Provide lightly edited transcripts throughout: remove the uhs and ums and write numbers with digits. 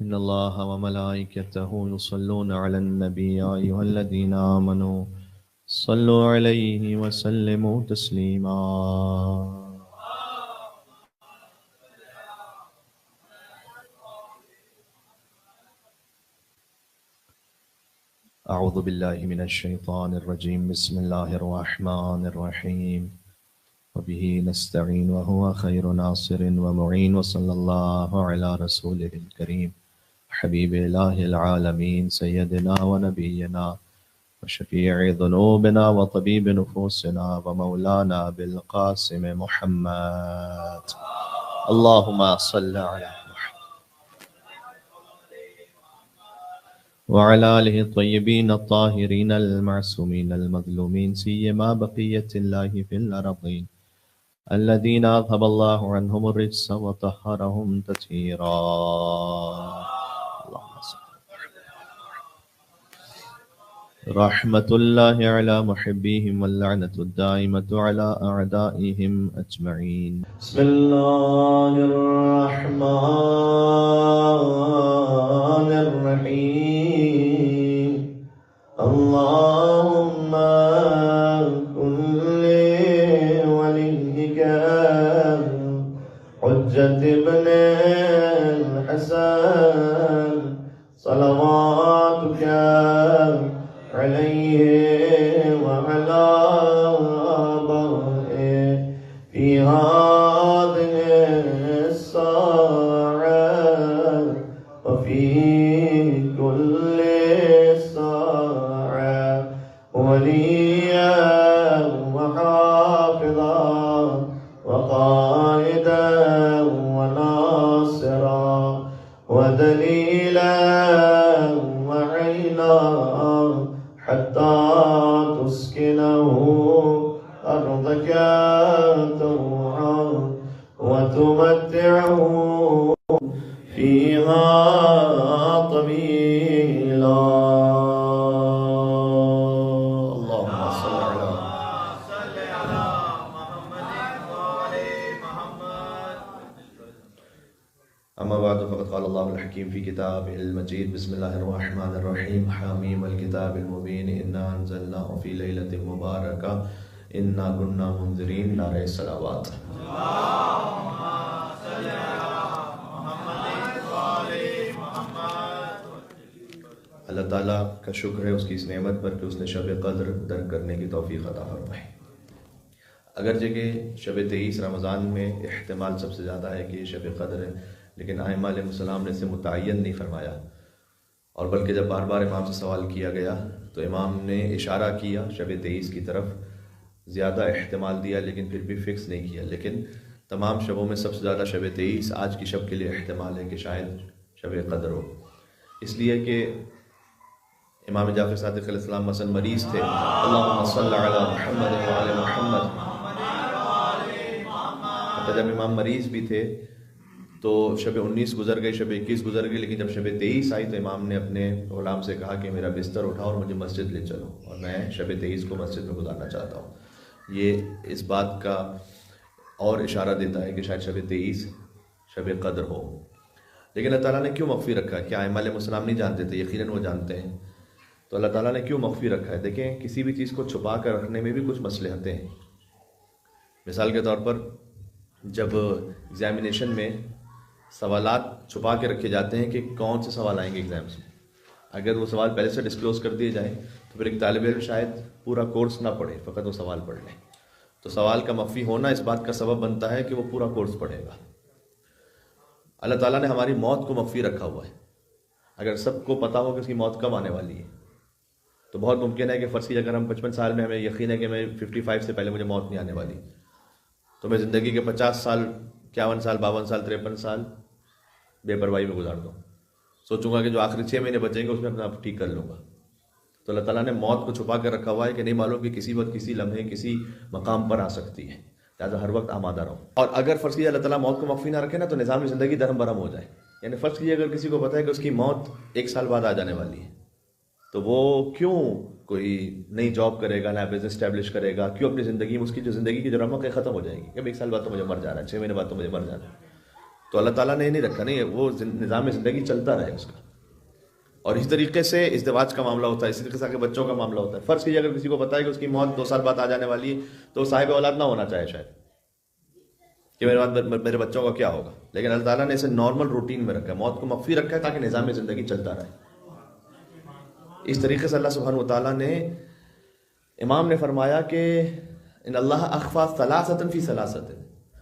إن الله وملائكته يصلون على النبي يا أيها الذين آمنوا صلوا عليه وسلموا تسليما. أعوذ بالله من الشيطان الرجيم. بسم الله الرحمن الرحيم. وبه نستعين وهو خير ناصر ومعين. وصلى الله على رسوله الكريم حبيب إله العالمين سيدنا ونبينا وشفيع ذنوبنا وطبيب نفوسنا ومولانا بالقاسم محمد. اللهم صل على وعلى آله الطيبين الطاهرين المعصومين المظلومين سيما بقية الله في الأرضين الذين أذهب الله عنهم الرجس وطهرهم تطهيرا. اللهم صل. رحمة الله على محبيهم واللعنة الدائمة على أعدائهم أجمعين. بسم الله الرحمن الرحيم. اللهم كن لوليك حجة ابن الحسن صلواتك عليه وعلى آبائه في هذه الساعة وفي كل ساعة وليا وحافظا وقائدا وناصرا ودليلا وعينا حتى تسكنه أرضك طوعا وتمتعه فيها طويلا. اللهم صل على محمد وآل محمد. أما بعد فقد قال الله الحكيم في كتابه المجيد. بسم الله الرحمن الرحيم. حميم الكتاب المبين إنا أنزلناه في ليلة مباركة إنا كنا منذرين. نعرہ الصلوات. اللهم صل على محمد وآل محمد. اللہ تعالیٰ کا شکر ہے اس کی اس نعمت پر کہ اس نے شب قدر درک کرنے کی توفیق عطا فرمائی. اگرچہ کہ شب 23 رمضان میں احتمال سب سے زیادہ ہے کہ یہ شب قدر ہے، لیکن ائمہ علیہ السلام نے اسے متعین نہیں فرمایا، اور بلکہ جب بار بار امام سے سوال کیا گیا تو امام نے اشارہ کیا شب 23 کی طرف، زیادہ احتمال دیا لیکن پھر بھی فکس نہیں کیا. لیکن تمام شبوں میں سب سے زیادہ شب 23 آج کی شب کے لیے احتمال ہے کہ شاید شب قدر ہو، اس لیے کہ امام جعفر صادق علیہ السلام مثلا مریض تھے. اللہم صل علی محمد وعلی محمد. جب امام مریض بھی تھے تو شب 19 گزر گئی، شب 21 گزر گئی، لیکن جب شب 23 آئی تو امام نے اپنے غلام سے کہا کہ میرا بستر اٹھاؤ اور مجھے مسجد لے چلو، اور میں شب 23 کو مسجد میں گزارنا چاہتا ہوں. یہ اس بات کا اور اشارہ دیتا ہے کہ شاید شب 23 شب قدر ہو. لیکن اللہ تعالیٰ نے کیوں مخفی رکھا ہے؟ کیا ائمہ علیہ السلام نہیں جانتے تھے؟ یقیناً وہ جانتے ہیں. تو اللہ تعالیٰ نے کیوں مخفی رکھا ہے؟ دیکھیں، کسی بھی چیز کو چھپا کر رکھنے میں بھی کچھ مصلحتیں ہیں. مثال کے طور پر جب ایگزامینیشن میں سوالات چھپا کے رکھے جاتے ہیں کہ کون سے سوال آئیں گے ایگزامس میں، اگر وہ سوال پہلے سے ڈسکلوز کر دیے جائیں تو پھر ایک طالب علم شاید پورا کورس نہ پڑھے، فقط وہ سوال پڑھ لیں. تو سوال کا مخفی ہونا اس بات کا سبب بنتا ہے کہ وہ پورا کورس پڑھے گا. اللہ تعالیٰ نے ہماری موت کو مخفی رکھا ہوا ہے. اگر سب کو پتہ ہو کہ اس کی موت کب آنے والی ہے تو بہت ممکن ہے کہ فرض کی اگر ہم 55 سال میں ہمیں یقین ہے کہ میں 55 سے پہلے مجھے موت نہیں آنے والی، تو میں زندگی کے 50 سال 51 سال 52 سال 53 سال بے پرواہی میں گزار دوں. سوچوں گا کہ جو آخری 6 مہینے بچیں گے اس میں اپنا آپ ٹھیک کر لوں گا. تو اللہ تعالیٰ نے موت کو چھپا کر رکھا ہوا ہے کہ نہیں معلوم کہ کسی وقت کسی لمحے کسی مقام پر آ سکتی ہے، لہٰذا ہر وقت آمادہ رہو. اور اگر فرض کیجیے اللہ تعالیٰ موت کو مخفی نہ رکھے نا تو نظام زندگی درہم برہم ہو جائے. یعنی فرض کیجیے اگر کسی کو پتہ ہے کہ اس کی موت 1 سال بعد آ جانے والی ہے تو وہ کیوں کوئی نئی جاب کرے گا، نیا بزنس اسٹیبلش کرے گا؟ کیوں اپنی زندگی میں اس کی جو زندگی کی جو رمق ہے ختم ہو جائے گی کہ 1 سال بعد تو مجھے مر جانا ہے، 6 مہینے بعد تو مجھے مر جانا ہے. تو اللہ تعالیٰ نے یہ نہیں رکھا، نہیں وہ نظام زندگی چلتا رہے اس کا. اور اسی طریقے سے ازدواج کا معاملہ ہوتا ہے، اسی طریقے سے آگے بچوں کا معاملہ ہوتا ہے. فرض کیجیے اگر کسی کو پتا ہے کہ اس کی موت 2 سال بعد آ جانے والی ہے تو صاحب اولاد نہ ہونا چاہے شاید کہ میرے بعد میرے بچوں کا کیا ہوگا، لیکن اللہ تعالیٰ نے اسے نارمل روٹین میں رکھا ہے، موت کو مخفی رکھا ہے تاکہ نظام زندگی چلتا رہے. اس طریقے سے اللہ سبحانہ وتعالیٰ نے، امام نے فرمایا کہ ان اللہ اخفا ثلاثۃ فی ثلاثۃ،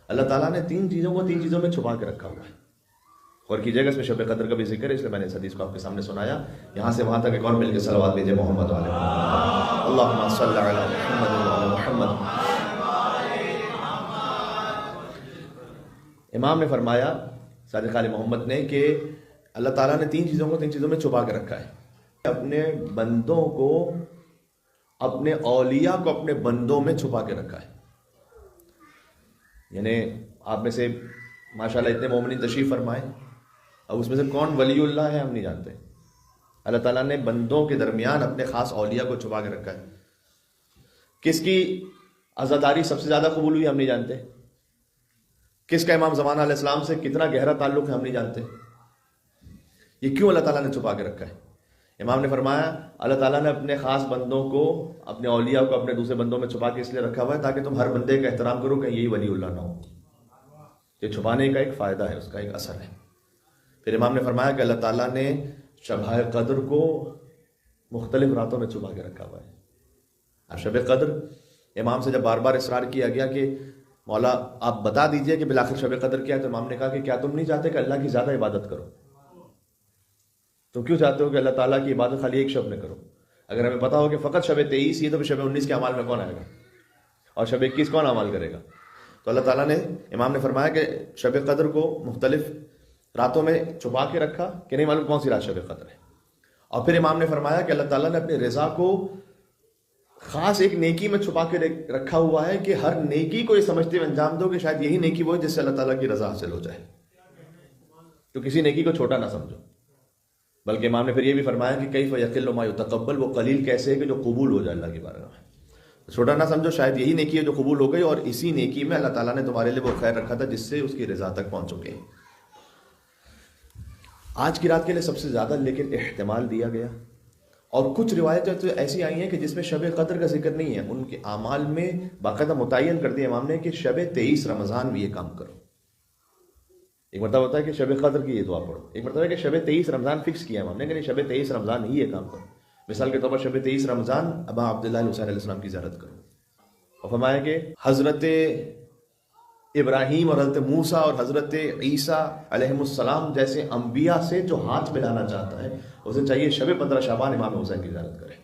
اللہ تعالیٰ نے 3 چیزوں کو 3 چیزوں میں چھپا کے رکھا ہوا ہے. اور کیجیے گا اس میں شب قدر کا بھی ذکر ہے، اس لیے میں نے اس حدیث کو آپ کے سامنے سنایا. یہاں سے وہاں تک ایک اور مل کے صلوات بھیجے محمد والے محمد، اللہم صلی علی محمد وعلی محمد. امام نے فرمایا صادق علی محمد نے کہ اللہ تعالیٰ نے 3 چیزوں کو 3 چیزوں میں چھپا کے رکھا ہے. اپنے بندوں کو، اپنے اولیاء کو اپنے بندوں میں چھپا کے رکھا ہے. یعنی آپ میں سے ماشاءاللہ اتنے مومنین تشریف فرمائے، اب اس میں سے کون ولی اللہ ہے ہم نہیں جانتے. اللہ تعالیٰ نے بندوں کے درمیان اپنے خاص اولیاء کو چھپا کے رکھا ہے. کس کی عزاداری سب سے زیادہ قبول ہوئی ہم نہیں جانتے. کس کا امام زمانہ علیہ السلام سے کتنا گہرا تعلق ہے ہم نہیں جانتے. یہ کیوں اللہ تعالیٰ نے چھپا کے رکھا ہے؟ امام نے فرمایا اللہ تعالیٰ نے اپنے خاص بندوں کو، اپنے اولیاء کو اپنے دوسرے بندوں میں چھپا کے اس لیے رکھا ہوا ہے تاکہ تم ہر بندے کا احترام کرو کہ یہی ولی اللہ نہ ہو. یہ چھپانے کا ایک فائدہ ہے، اس کا ایک اثر ہے. پھر امام نے فرمایا کہ اللہ تعالیٰ نے شب قدر کو مختلف راتوں میں چھپا کے رکھا ہوا ہے. اب شب قدر، امام سے جب بار بار اصرار کیا گیا کہ مولا آپ بتا دیجئے کہ بالآخر شب قدر کیا ہے، تو امام نے کہا کہ کیا تم نہیں چاہتے کہ اللہ کی زیادہ عبادت کرو؟ تم کیوں چاہتے ہو کہ اللہ تعالیٰ کی عبادت خالی ایک شب میں کرو؟ اگر ہمیں پتا ہو کہ فقط شب 23 یہ تو پھر شب 19 کے اعمال میں کون آئے گا، اور شب 21 کون عمل کرے گا؟ تو اللہ تعالیٰ نے، امام نے فرمایا کہ شب قدر کو مختلف راتوں میں چھپا کے رکھا کہ نہیں معلوم کون سی رات شب قدر ہے. اور پھر امام نے فرمایا کہ اللہ تعالیٰ نے اپنی رضا کو خاص ایک نیکی میں چھپا کے رکھا ہوا ہے کہ ہر نیکی کو یہ سمجھتے ہوئے انجام دو کہ شاید یہی نیکی وہ ہے جس سے اللہ تعالیٰ کی رضا حاصل ہو جائے. تو کسی نیکی کو چھوٹا نہ سمجھو. بلکہ امام نے پھر یہ بھی فرمایا کہ کیف یقل ما یتقبل، وہ قلیل کیسے ہے کہ جو قبول ہو جائے اللہ کی بارگاہ میں. چھوٹا نہ سمجھو، شاید یہی نیکی ہے جو قبول ہو گئی، اور اسی نیکی میں اللہ تعالیٰ نے تمہارے لیے وہ خیر رکھا تھا جس سے اس کی رضا تک پہنچ چکے. آج کی رات کے لیے سب سے زیادہ لیکن احتمال دیا گیا، اور کچھ روایتیں تو ایسی آئی ہیں کہ جس میں شب قدر کا ذکر نہیں ہے، ان کے اعمال میں باقاعدہ متعین کر دیا امام نے کہ شب 23 رمضان میں یہ کام کرو. ایک مرتبہ ہوتا ہے کہ شب قدر کی یہ دعا پڑھو، ایک مرتبہ ہے کہ شب 23 رمضان فکس کیا امام نے کہ نہیں شب 23 رمضان ہی یہ کام کرو. مثال کے طور پر شب 23 رمضان ابا عبداللہ حسین علیہ السلام کی زیارت کرو. اور فرمایا کہ حضرت ابراہیم اور حضرت موسیٰ اور حضرت عیسیٰ علیہ السلام جیسے انبیاء سے جو ہاتھ ملانا چاہتا ہے اسے چاہیے شب 15 شعبان امام حسین کی زیارت کرے.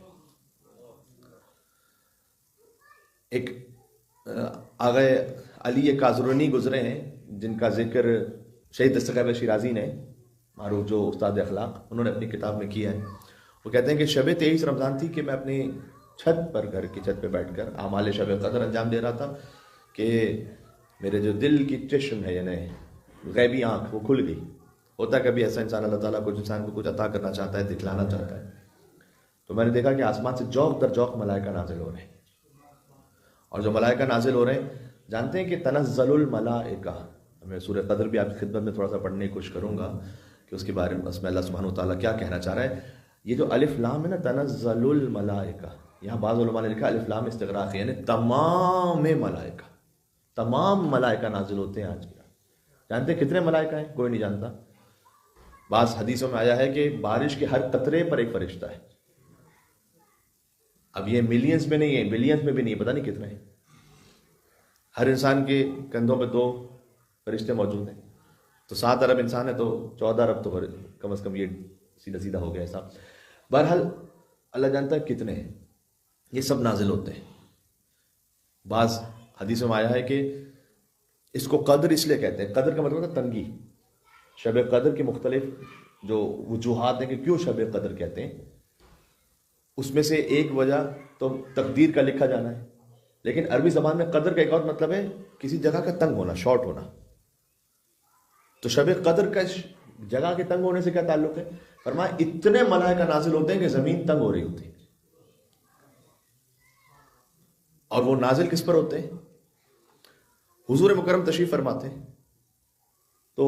ایک آغا علی کازرونی گزرے ہیں جن کا ذکر شہید دستگیر شیرازی نے، معروف جو استاد اخلاق، انہوں نے اپنی کتاب میں کیا ہے. وہ کہتے ہیں کہ شب 23 رمضان تھی کہ میں اپنی چھت پر، گھر کی چھت پہ بیٹھ کر اعمال شب قدر انجام دے رہا تھا کہ میرے جو دل کی چشم ہے یعنی غیبی آنکھ وہ کھل گئی. ہوتا ہے کبھی ایسا انسان، اللہ تعالیٰ کچھ انسان کو کچھ عطا کرنا چاہتا ہے، دکھلانا چاہتا ہے. تو میں نے دیکھا کہ آسمان سے جوق در جوق ملائکہ نازل ہو رہے ہیں، اور جو ملائکہ نازل ہو رہے ہیں جانتے ہیں کہ تنزل الملائکہ. میں سورہ قدر بھی آپ کی خدمت میں تھوڑا سا پڑھنے کی کوشش کروں گا کہ اس کے بارے میں اس میں اللہ سبحانہ وتعالیٰ کیا کہنا چاہ رہا ہے. یہ جو الف لام ہے نا، تنزل الملائکہ، یہاں بعض علماء نے لکھا الف لام استغراق ہے، یعنی تمام ملائکہ، تمام ملائکہ نازل ہوتے ہیں آج کی رات. جانتے ہیں کتنے ملائکہ ہیں؟ کوئی نہیں جانتا. بعض حدیثوں میں آیا ہے کہ بارش کے ہر قطرے پر ایک فرشتہ ہے. اب یہ ملینز میں نہیں ہے، بلینز میں بھی نہیں ہے، پتہ نہیں کتنے ہیں. ہر انسان کے کندھوں پہ 2 فرشتے موجود ہیں. تو 7 ارب انسان ہے تو 14 ارب تو کم از کم یہ سیدھا سیدھا ہو گیا ایسا. بہرحال اللہ جانتا ہے کتنے ہیں. یہ سب نازل ہوتے ہیں. بعض حدیثوں میں آیا ہے کہ اس کو قدر اس لیے کہتے ہیں، قدر کا مطلب ہے تنگی. شب قدر کے مختلف جو وجوہات ہیں کہ کیوں شب قدر کہتے ہیں، اس میں سے ایک وجہ تو تقدیر کا لکھا جانا ہے، لیکن عربی زبان میں قدر کا ایک اور مطلب ہے کسی جگہ کا تنگ ہونا، شارٹ ہونا. تو شب قدر کا جگہ کے تنگ ہونے سے کیا تعلق ہے؟ فرمایا اتنے ملائکہ نازل ہوتے ہیں کہ زمین تنگ ہو رہی ہوتی ہے. اور وہ نازل کس پر ہوتے ہیں؟ حضور مکرم تشریف فرماتے ہیں تو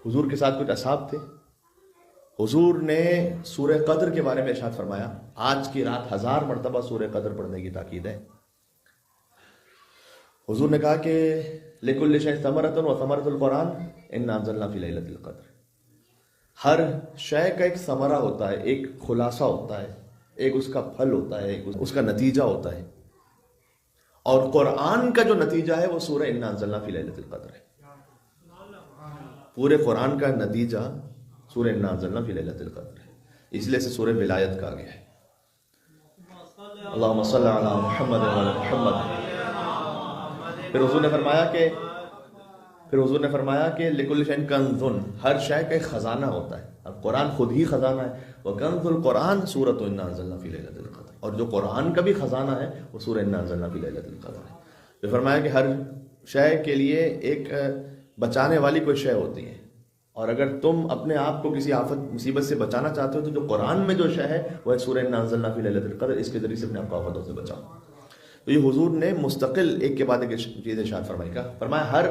حضور کے ساتھ کچھ اصحاب تھے. حضور نے سورہ قدر کے بارے میں ارشاد فرمایا آج کی رات 1000 مرتبہ سورہ قدر پڑھنے کی تاکید ہے. حضور نے کہا کہ لِكُلِّ شَيْءٍ ثَمَرَةٌ وَثَمَرَةُ الْقُرْآنِ إِنَّا أَنزَلْنَا فِي لَيْلَةِ الْقَدْرِ. ہر شے کا ایک ثمرہ ہوتا ہے، ایک خلاصہ ہوتا ہے، ایک اس کا پھل ہوتا ہے، ایک اس کا نتیجہ ہوتا ہے. اور قرآن کا جو نتیجہ ہے وہ سورہ اِنَّا أَنزَلْنَا فِي لَيْلَةِ الْقَدْرِ ہے. پورے قرآن کا نتیجہ سورہ اِنَّا أَنزَلْنَا فِي لَيْلَةِ الْقَدْرِ ہے. اس لیے سے سورہ ولایت کہا گیا ہے. اللہم صلی علی محمد وعلی محمد. پھر حضور نے فرمایا کہ لِكُلِّ شَيْءٍ كَنْزٌ، ہر شے کا ایک خزانہ ہوتا ہے. اب قرآن خود ہی خزانہ ہے. وَكَنْزُ الْقُرْآنِ سورۃ إِنَّا أَنزَلْنَا فِي لَيْلَةِ الْقَدْرِ. اور جو قرآن کا بھی خزانہ ہے وہ سورہ اِنَّا أَنزَلْنَا فِي لَيْلَةِ الْقَدْرِ ہے. پھر فرمایا کہ ہر شے کے لیے ایک بچانے والی کوئی شے ہوتی ہے، اور اگر تم اپنے آپ کو کسی آفت مصیبت سے بچانا چاہتے ہو تو جو قرآن میں جو شے ہے وہ ہے سورہ اِنَّا أَنزَلْنَا فِي لَيْلَةِ الْقَدْرِ. اس کے ذریعے سے اپنے آپ کو آفتوں سے بچاؤ. تو یہ حضور نے مستقل ایک کے بعد ایک چیز ارشاد فرمائی کا فرمایا ہر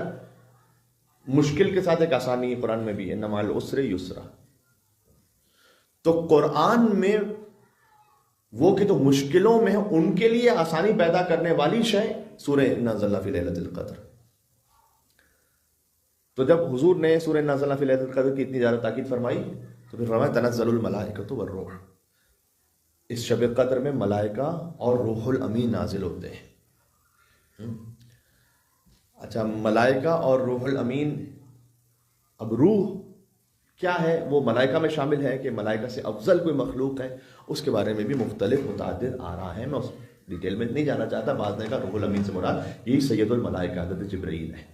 مشکل کے ساتھ ایک آسانی ہے. قرآن میں بھی اِنَّ مَعَ الْعُسْرِ يُسْرًا. تو قرآن میں وہ کہ تو مشکلوں میں ان کے لیے آسانی پیدا کرنے والی شے سورہ اِنَّا أَنزَلْنَا فِي لَيْلَةِ الْقَدْرِ. تو جب حضور نے سورہ اِنَّا أَنزَلْنَا فِي لَيْلَةِ الْقَدْرِ کی اتنی زیادہ تاکید فرمائی تو پھر فرمایا تنزل الملائکۃ والروح. اس شب قدر میں ملائکہ اور روح الامین نازل ہوتے ہیں. اچھا، ملائکہ اور روح الامین، اب روح کیا ہے وہ ملائکہ میں شامل ہے کہ ملائکہ سے افضل کوئی مخلوق ہے، اس کے بارے میں بھی مختلف متعدد آراء ہیں. میں اس ڈیٹیل میں نہیں جانا چاہتا. بعض نے کہا روح الامین سے مراد یہی سید الملائکہ حضرت جبرائیل ہے.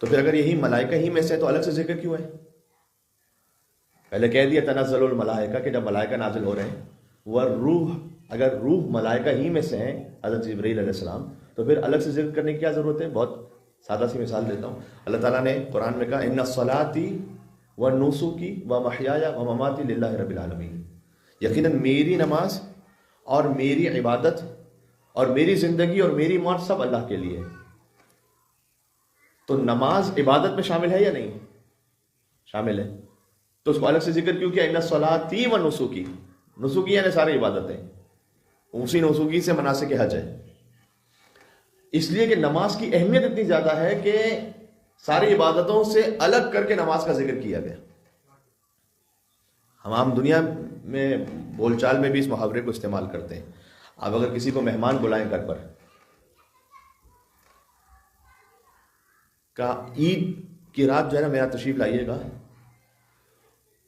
تو پھر اگر یہی ملائکہ ہی میں سے تو الگ سے ذکر کیوں ہے؟ پہلے کہہ دیا تنزل الملائکہ کہ جب ملائکہ نازل ہو رہے ہیں، والروح اگر روح ملائکہ ہی میں سے ہیں حضرت جبرائیل علیہ السلام، تو پھر الگ سے ذکر کرنے کی کیا ضرورت ہے؟ بہت سادہ سی مثال دیتا ہوں. اللہ تعالیٰ نے قرآن میں کہا ان صلاتی و نسکی و محیایا و مماتی للہ رب العالمین. یقیناً میری نماز اور میری عبادت اور میری زندگی اور میری موت سب اللہ کے لیے. تو نماز عبادت میں شامل ہے یا نہیں؟ شامل ہے. تو اس کو الگ سے ذکر کیوں کیا؟ ان صلاتی و نسکی. نسکی یعنی ساری عبادتیں، اسی نسکی سے مناسک حج ہے. اس لیے کہ نماز کی اہمیت اتنی زیادہ ہے کہ ساری عبادتوں سے الگ کر کے نماز کا ذکر کیا گیا. ہم عام دنیا میں بول چال میں بھی اس محاورے کو استعمال کرتے ہیں. آپ اگر کسی کو مہمان بلائیں گھر پر، کہا عید کی رات جو ہے نا میرا تشریف لائیے گا،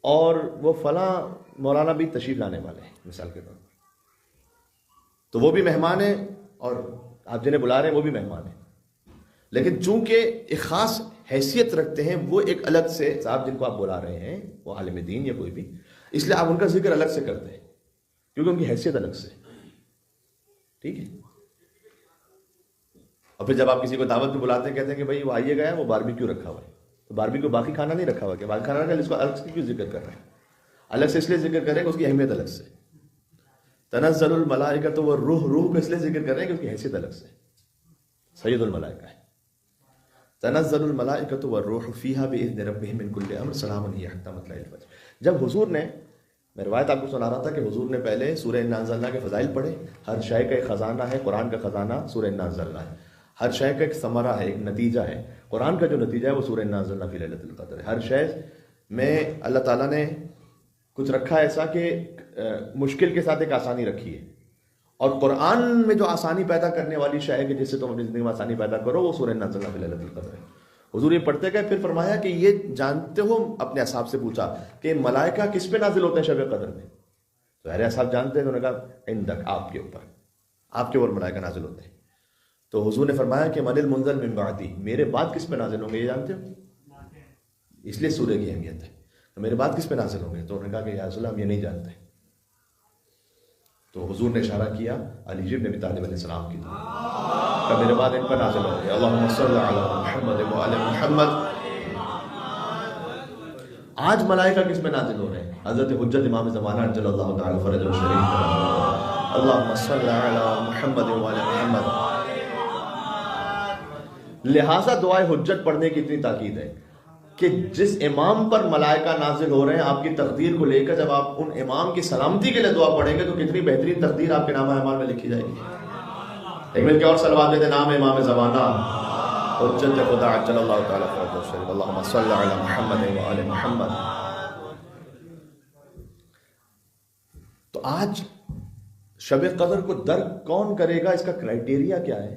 اور وہ فلاں مولانا بھی تشریف لانے والے ہیں مثال کے طور پر، تو وہ بھی مہمان ہیں اور آپ جنہیں بلا رہے ہیں وہ بھی مہمان ہیں. لیکن چونکہ ایک خاص حیثیت رکھتے ہیں وہ ایک الگ سے صاحب جن کو آپ بلا رہے ہیں وہ عالم دین یا کوئی بھی، اس لیے آپ ان کا ذکر الگ سے کرتے ہیں کیونکہ ان کی حیثیت الگ سے. ٹھیک ہے. اور پھر جب آپ کسی کو دعوت پہ بلاتے ہیں کہتے ہیں کہ بھائی وہ آئیے گا، وہ باربیکیو رکھا ہوا ہے، تو باربیکیو باقی کھانا نہیں رکھا ہوا کہ باقی کھانا رکھا ہے، اس کو الگ سے کیوں ذکر کر رہے ہیں؟ الگ سے اس لیے ذکر کریں کہ اس کی اہمیت الگ سے. تنزل الملائکۃ والروح، روح کو اس لیے ذکر کر رہے ہیں کہ اس کی حیثیت الگ سے سید الملائکہ ہے. تنزل الملائکۃ والروح فیہا بإذن ربہم من کل امر سلام ہی حتی مطلع الفجر. جب حضور نے، میں روایت آپ کو سنا رہا تھا کہ حضور نے پہلے سورہ اِنَّا أَنزَلْنَا کے فضائل پڑھے. ہر شے کا ایک خزانہ ہے، قرآن کا خزانہ سورہ اِنَّا أَنزَلْنَا ہے. ہر شے کا ایک ثمرہ ہے، ایک نتیجہ ہے. قرآن کا جو نتیجہ ہے وہ سورہ اِنَّا أَنزَلْنَا فِي لَيْلَةِ الْقَدْرِ ہے. ہر شے میں اللہ تعالیٰ نے کچھ رکھا ایسا کہ مشکل کے ساتھ ایک آسانی رکھی ہے، اور قرآن میں جو آسانی پیدا کرنے والی شے ہے کہ جس سے تم اپنی زندگی میں آسانی پیدا کرو وہ سورہ اِنَّا أَنزَلْنَا فِي لَيْلَةِ الْقَدْرِ ہے. حضور یہ پڑھتے گئے، پھر فرمایا کہ یہ جانتے ہو، اپنے اصحاب سے پوچھا کہ ملائکہ کس پہ نازل ہوتے ہیں شب قدر میں؟ تو ارے اصحاب جانتے ہیں، تو انہوں نے کہا عندک، آپ کے اوپر، آپ کے اوپر ملائکہ نازل ہوتے ہیں. تو حضور نے فرمایا کہ من المنزل من بعدی، میرے بعد کس پہ نازل ہوں گے یہ جانتے ہو؟ اس لیے سورہ کی اہمیت ہے. تو میرے بعد کس پہ نازل ہوں گے؟ تو انہوں نے کہا کہ یا رسول اللہ ہم یہ نہیں جانتے. تو حضور نے اشارہ کیا علی بن ابی طالب علیہ السلام کی طرف کہ میرے بعد ان پر نازل ہوں گے. اللہم صلی علی محمد و علی محمد. آج ملائکہ کس پہ نازل ہو رہے ہیں؟ حضرت حجت امام زمانہ عجل اللہ تعالی فرجہ الشریف. اللہم صلی علی محمد و علی محمد. لہٰذا دعائے حجت پڑھنے کی اتنی تاکید ہے کہ جس امام پر ملائکہ نازل ہو رہے ہیں آپ کی تقدیر کو لے کر، جب آپ ان امام کی سلامتی کے لیے دعا پڑھیں گے تو کتنی بہترین تقدیر آپ کے نامہ اعمال میں لکھی جائے گی. ایک مل کے اور صلوات دیتے، نام امام زمانہ حجت خدا عجل اللہ تعالیٰ فرجہ الشریف، اللہم صلی علی محمد و آل محمد. تو آج شب قدر کو درک کون کرے گا، اس کا کرائٹیریا کیا ہے؟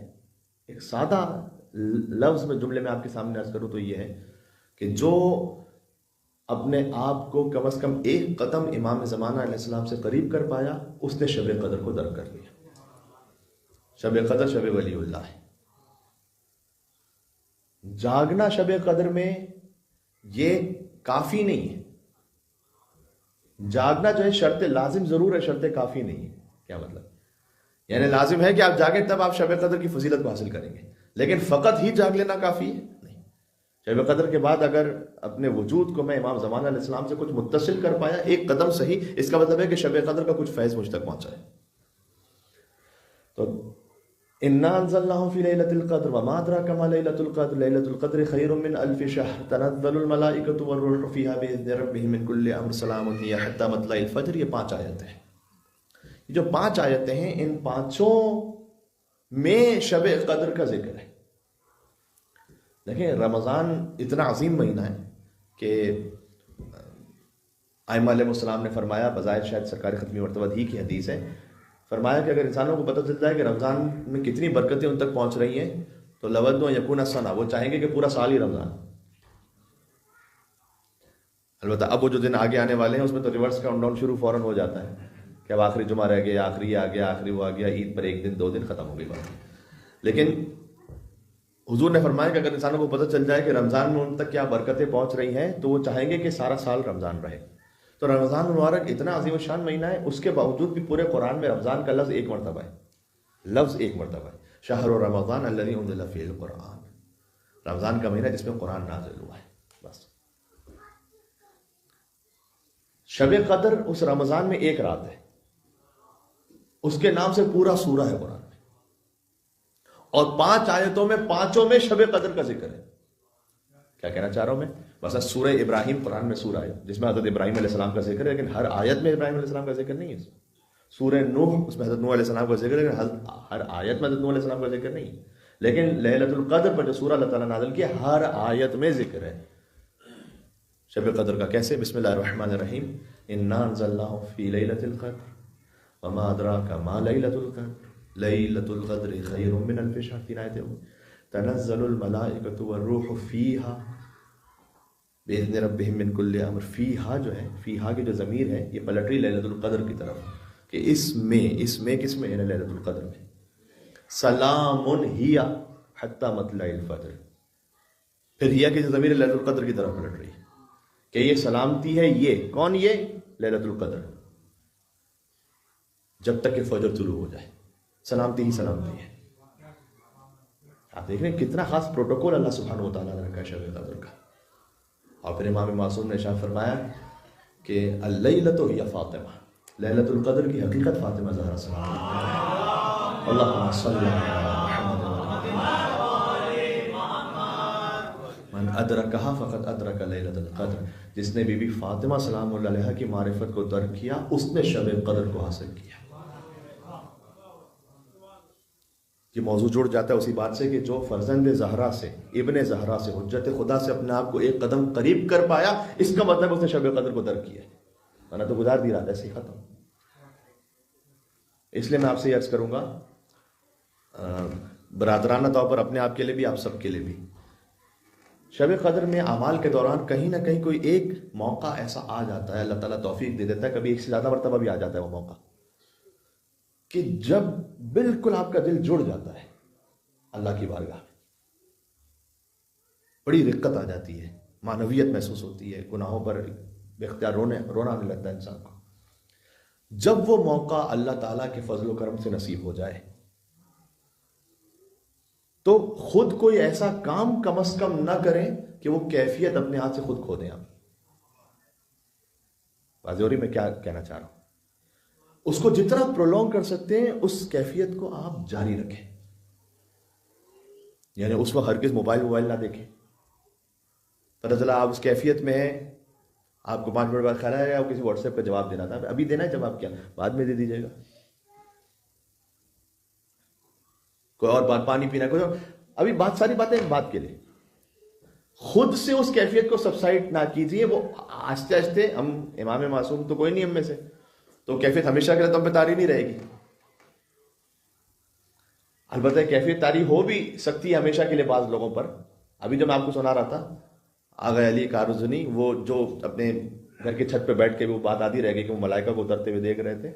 ایک سادہ لفظ میں جملے میں آپ کے سامنے عرض کروں تو یہ ہے کہ جو اپنے آپ کو کم از کم ایک قدم امام زمانہ علیہ السلام سے قریب کر پایا، اس نے شب قدر کو درک کر لیا. شب قدر شب ولی اللہ ہے. جاگنا شب قدر میں یہ کافی نہیں ہے. جاگنا جو ہے شرط لازم ضرور ہے، شرط کافی نہیں ہے. کیا مطلب؟ یعنی لازم ہے کہ آپ جاگیں تب آپ شب قدر کی فضیلت کو حاصل کریں گے، لیکن فقط ہی جاگ لینا کافی ہے نہیں. شب قدر کے بعد اگر اپنے وجود کو میں امام زمانہ علیہ السلام سے کچھ متصل کر پایا، ایک قدم صحیح، اس کا مطلب ہے کہ شب قدر کا کچھ فیض مجھ تک پہنچا ہے. تو انا انزلناه في ليلة القدر وما أدراك ما ليلة القدر ليلة القدر خير من ألف شهر تنزل الملائكة والروح فيها بإذن ربهم من كل أمر سلام هي حتى مطلع الفجر. یہ 5 آیتیں ہیں. یہ جو 5 آیتیں ہیں، ان 5 میں شب قدر کا ذکر ہے. دیکھیں رمضان اتنا عظیم مہینہ ہے کہ ائمہ علیہ السلام نے فرمایا، بظاہر شاید سرکار ختمی مرتبہ ہی کی حدیث ہے، فرمایا کہ اگر انسانوں کو پتہ چل جائے کہ رمضان میں کتنی برکتیں ان تک پہنچ رہی ہیں تو لودوا یکون السنہ، وہ چاہیں گے کہ پورا سال ہی رمضان. البتہ اب وہ جو دن آگے آنے والے ہیں اس میں تو ریورس کاؤنٹ ڈاؤن شروع فوراً ہو جاتا ہے کہ اب آخری جمعہ رہ گیا، آخری یہ آ گیا، آخری وہ آ گیا، عید پر 1 دن 2 دن ختم ہو گئی بات. لیکن حضور نے فرمایا کہ اگر انسانوں کو پتہ چل جائے کہ رمضان میں ان تک کیا برکتیں پہنچ رہی ہیں تو وہ چاہیں گے کہ سارا سال رمضان رہے. تو رمضان مبارک اتنا عظیم الشان مہینہ ہے، اس کے باوجود بھی پورے قرآن میں رمضان کا لفظ 1 مرتبہ ہے. لفظ 1 مرتبہ ہے، شہر رمضان الذی انزل فیہ القرآن. رمضان کا مہینہ جس میں قرآن نازل ہوا ہے. بس شب قدر اس رمضان میں 1 رات ہے، اس کے نام سے پورا سورہ ہے قرآن میں، اور 5 آیتوں میں 5 میں شب قدر کا ذکر ہے. کیا کہنا چاہ رہا ہوں میں؟ مثلا سورہ ابراہیم قرآن میں سورہ ہے جس میں حضرت ابراہیم علیہ السلام کا ذکر ہے، لیکن ہر آیت میں ابراہیم علیہ السلام کا ذکر نہیں ہے. سورہ نوح اس میں حضرت نوح علیہ السلام کا ذکر ہے، لیکن ہر آیت میں حضرت نوح علیہ السلام کا ذکر نہیں ہے. لیکن لیلۃ القدر پر جو سورہ اللہ تعالیٰ نازل کیا، ہر آیت میں ذکر ہے شب قدر کا. کیسے؟ بسم اللہ الرحمن الرحیم، انا انزلناہ فی لیلۃ القدر وما ادراک ما لیلۃ القدر لیلۃ القدر خیر من الف شہر. 3 آیتیں ہوئی. تنزل الملائکۃ والروح فیہا بِإِذْنِ رَبِّهِمْ مِنْ كُلِّ أَمْرٍ. فیہا جو ہے، فیہا کی جو ضمیر ہے یہ پلٹ رہی لیلۃ القدر کی طرف کہ اس میں کس میں ہے؟ لیلۃ القدر میں. سلام ہی حتی مطلع الفجر. پھر ہیا کی جو ضمیر ہے لیلۃ القدر کی طرف پلٹ رہی ہے کہ یہ سلامتی ہے. یہ کون؟ یہ لیلۃ القدر، جب تک کہ فجر طلوع ہو جائے سلامتی ہی سلامتی ہے. آپ دیکھ رہے ہیں کتنا خاص پروٹوکول اللہ سبحانہ و تعالیٰ نے رکھا ہے شب قدر کا. اور پھر امام معصوم نے ارشاد فرمایا کہ اللیلۃ ہی فاطمہ، لیلۃ القدر کی حقیقت فاطمہ زہرا سلام اللہم صلی علی محمد من ادرکہا فقد ادرک لیلۃ القدر. جس نے بی بی فاطمہ سلام اللہ علیہا کی معرفت کو درک کیا اس نے شب قدر کو حاصل کیا. یہ موضوع جڑ جاتا ہے اسی بات سے کہ جو فرزند زہرا سے، ابن زہرا سے، حجت خدا سے اپنے آپ کو 1 قدم قریب کر پایا، اس کا مطلب اس نے شب قدر کو درک کیا. ورنہ تو گزار دی رات ایسے ہی ختم. اس لیے میں آپ سے یہ عرض کروں گا برادرانہ طور پر اپنے آپ کے لیے بھی، آپ سب کے لیے بھی، شب قدر میں اعمال کے دوران کہیں نہ کہیں کوئی ایک موقع ایسا آ جاتا ہے، اللہ تعالیٰ توفیق دے دیتا ہے، کبھی 1 سے زیادہ مرتبہ بھی آ جاتا ہے وہ موقع، کہ جب بالکل آپ کا دل جڑ جاتا ہے اللہ کی بارگاہ میں، بڑی رقت آ جاتی ہے، معنویت محسوس ہوتی ہے، گناہوں پر بے اختیار رونا آنے لگتا ہے انسان کو. جب وہ موقع اللہ تعالیٰ کے فضل و کرم سے نصیب ہو جائے تو خود کوئی ایسا کام کم از کم نہ کریں کہ وہ کیفیت اپنے ہاتھ سے خود کھو دیں. آپ واضح میں کیا کہنا چاہ رہا ہوں؟ اس کو جتنا پرولونگ کر سکتے ہیں اس کیفیت کو آپ جاری رکھیں. یعنی اس وقت ہرگز موبائل نہ دیکھیں. پتہ چلا آپ اس کیفیت میں ہیں, آپ کو 5 منٹ بعد خیال آئے گا کسی واٹس ایپ کا جواب دینا تھا, ابھی دینا ہے جواب, کیا بعد میں دے دیجیے گا. کوئی اور بات, پانی پینا, کوئی اور, ابھی ساری باتیں ایک بات کے لیے. خود سے اس کیفیت کو سبسائڈ نہ کیجیے, وہ آہستہ آہستہ, ہم امام معصوم تو کوئی نہیں ہم میں سے, تو کیفیت ہمیشہ کے لیے تو ہم پہ طاری نہیں رہے گی. البتہ کیفیت طاری ہو بھی سکتی ہے ہمیشہ کے لیے بعض لوگوں پر. ابھی جو میں آپ کو سنا رہا تھا آغا علی کارزنی, وہ جو اپنے گھر کے چھت پہ بیٹھ کے وہ بات آتی رہ گئی کہ وہ ملائکہ کو اترتے ہوئے دیکھ رہے تھے.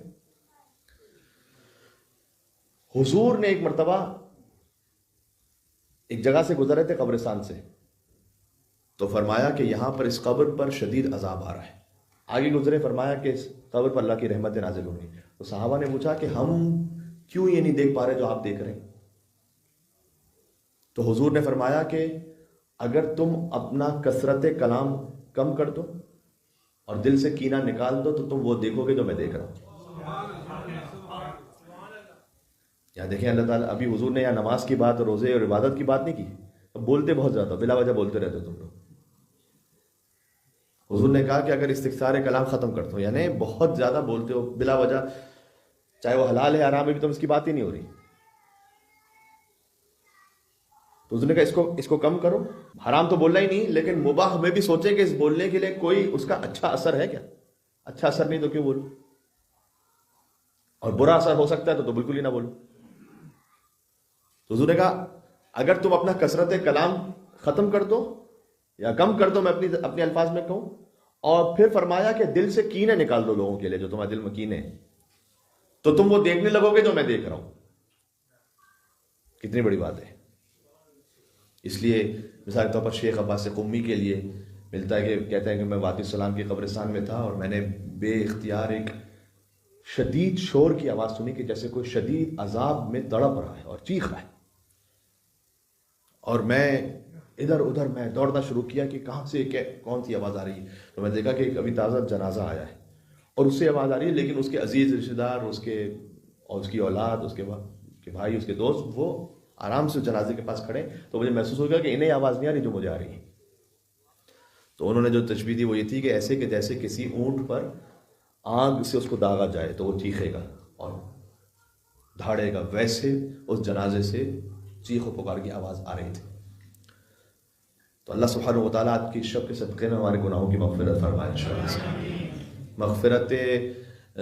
حضور نے ایک مرتبہ ایک جگہ سے گزرے تھے, قبرستان سے, تو فرمایا کہ یہاں پر اس قبر پر شدید عذاب آ رہا ہے. آگے گزرے, فرمایا کہ اس قبر پر اللہ کی رحمت نازل ہو رہی. تو صحابہ نے پوچھا کہ ہم کیوں یہ نہیں دیکھ پا رہے جو آپ دیکھ رہے ہیں؟ تو حضور نے فرمایا کہ اگر تم اپنا کثرت کلام کم کر دو اور دل سے کینہ نکال دو تو تم وہ دیکھو گے جو میں دیکھ رہا ہوں. یا دیکھیں اللہ تعالیٰ, ابھی حضور نے یا نماز کی بات, روزے اور عبادت کی بات نہیں کی, بولتے بہت زیادہ, بلا وجہ بولتے رہتے تم لوگ. حضور نے کہا کہ اگر استکثار کلام ختم کر دو, یعنی بہت زیادہ بولتے ہو بلا وجہ, چاہے وہ حلال ہے حرام ہے, بھی تم اس کی بات ہی نہیں ہو رہی. تو حضور نے کہا اس کو کم کرو. حرام تو بولنا ہی نہیں, لیکن مباح میں بھی سوچیں کہ اس بولنے کے لیے کوئی اس کا اچھا اثر ہے کیا. اچھا اثر نہیں تو کیوں بولو, اور برا اثر ہو سکتا ہے تو بالکل ہی نہ بولو. تو حضور نے کہا اگر تم اپنا کثرت کلام ختم کر دو یا کم کر دو, میں اپنے الفاظ میں کہوں, اور پھر فرمایا کہ دل سے کینے نکال دو لوگوں کے لیے جو تمہارے دل میں کینے ہیں, تو تم وہ دیکھنے لگو گے جو میں دیکھ رہا ہوں. کتنی بڑی بات ہے. اس لیے مثال کے طور پر شیخ عباس قمی کے لیے ملتا ہے کہ کہتے ہیں کہ میں واطی السلام کی قبرستان میں تھا اور میں نے بے اختیار ایک شدید شور کی آواز سنی کہ جیسے کوئی شدید عذاب میں تڑپ رہا ہے اور چیخ رہا ہے, اور میں ادھر ادھر میں دوڑنا شروع کیا کہ کہاں سے کون سی آواز آ رہی ہے. تو میں دیکھا کہ ایک ابھی تازہ جنازہ آیا ہے اور اس سے آواز آ رہی ہے, لیکن اس کے عزیز رشتہ دار, اس کی اولاد, اس کے بھائی, اس کے دوست, وہ آرام سے جنازے کے پاس کھڑے. تو مجھے محسوس ہو گیا کہ انہیں آواز نہیں آ رہی جو مجھے آ رہی ہے. تو انہوں نے جو تشبیہ دی وہ یہ تھی کہ ایسے کہ جیسے کسی اونٹ پر آگ سے اس کو داغا جائے تو وہ چیخے گا اور دھاڑے گا, ویسے اس جنازے سے چیخ و پکار کی آواز آ رہی تھی. تو اللہ سبحانہ و تعالیٰ آج کی شب کے صدقے میں ہمارے گناہوں کی مغفرت فرمائے انشاءاللہ. مغفرت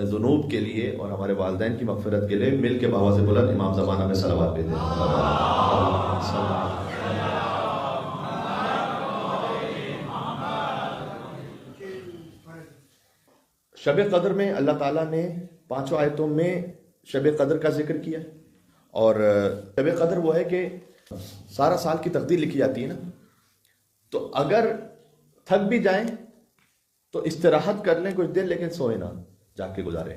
ذنوب کے لیے اور hمارے والدین کی مغفرت کے لیے مل کے بآواز بلند امام زمانہ میں صلوات بھیجیں. شب قدر میں اللہ تعالیٰ نے 5 آیتوں میں شب قدر کا ذکر کیا, اور شب قدر وہ ہے کہ سارا سال کی تقدیر لکھی جاتی ہے نا, تو اگر تھک بھی جائیں تو استراحت کر لیں کچھ دیر, لیکن سوئے نہ, جاگ کے گزارے.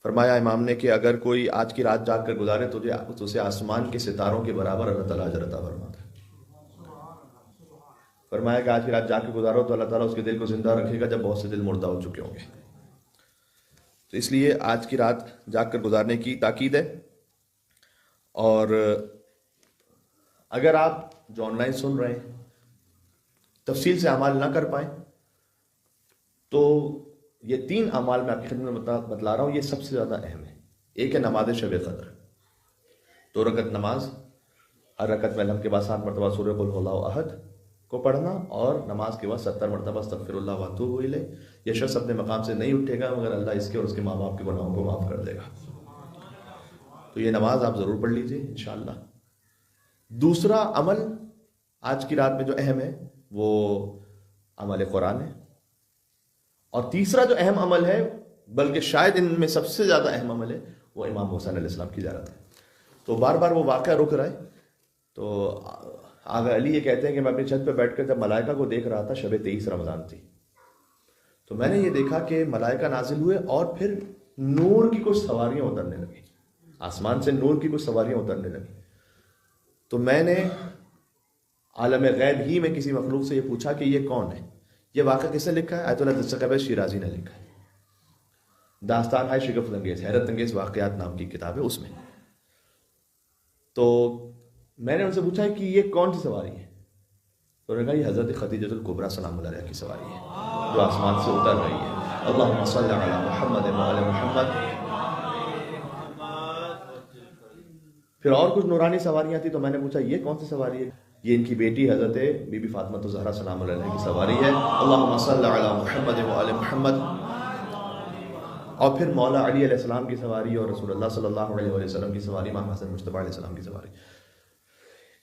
فرمایا امام نے کہ اگر کوئی آج کی رات جاگ کر گزارے تو اسے آسمان کے ستاروں کے برابر اللہ تعالیٰ اجر عطا فرماتا ہے. فرمایا کہ آج کی رات جاگ کے گزارو تو اللہ تعالیٰ اس کے دل کو زندہ رکھے گا جب بہت سے دل مردہ ہو چکے ہوں گے. تو اس لیے آج کی رات جاگ کر گزارنے کی تاکید ہے. اور اگر آپ جو آن لائن سن رہے ہیں تفصیل سے اعمال نہ کر پائیں تو یہ 3 اعمال میں آپ کی خدمت میں بتلا رہا ہوں, یہ سب سے زیادہ اہم ہے. ایک ہے نماز شب قدر, 2 رکعت نماز, ہر رکعت میں الحمد کے بعد 7 مرتبہ سورہ قل هو اللہ احد کو پڑھنا, اور نماز کے بعد 70 مرتبہ استغفر اللہ واتوب الیہ. یہ شخص اپنے مقام سے نہیں اٹھے گا مگر اللہ اس کے اور اس کے ماں باپ کے گناہوں کو معاف کر دے گا. تو یہ نماز آپ ضرور پڑھ لیجئے انشاءاللہ. دوسرا عمل آج کی رات میں جو اہم ہے وہ عمل قرآن ہے, اور تیسرا جو اہم عمل ہے, بلکہ شاید ان میں سب سے زیادہ اہم عمل ہے, وہ امام حسین علیہ السلام کی زیارت ہے. تو بار بار وہ واقعہ رک رہا ہے. تو آغا علی یہ کہتے ہیں کہ میں اپنی چھت پہ بیٹھ کر جب ملائکہ کو دیکھ رہا تھا, شب 23 رمضان تھی, تو میں نے یہ دیکھا کہ ملائکہ نازل ہوئے اور پھر نور کی کچھ سواریاں اترنے لگی, آسمان سے نور کی کچھ سواریاں اترنے لگی. تو میں نے عالم غیب ہی میں کسی مخلوق سے یہ پوچھا کہ یہ کون ہے. یہ واقعہ کس نے لکھا ہے؟ آیت اللہ دستقیب شیرازی نے لکھا ہے. داستان ہے شگفت انگیز, حیرت انگیز واقعات نام کی کتاب ہے, اس میں. تو میں نے ان سے پوچھا کہ یہ کون سی سواری ہے؟ تو انہوں نے کہا یہ حضرت خدیجۃ الکبریٰ سلام اللہ علیہا کی سواری ہے جو آسمان سے اتر رہی ہے. اللہم صلی علی محمد وعلی محمد. پھر اور کچھ نورانی سواریاں تھیں تو میں نے پوچھا یہ کون سی سواری ہے؟ یہ ان کی بیٹی حضرت بی بی فاطمہ الزہرا سلام اللہ علیہا کی سواری ہے. اللہم صلی علی محمد وعلی محمد. اور پھر مولا علی علیہ السلام کی سواری اور رسول اللہ صلی اللہ علیہ وسلم کی سواری، امام حسن مجتبیٰ علیہ السلام کی سواری.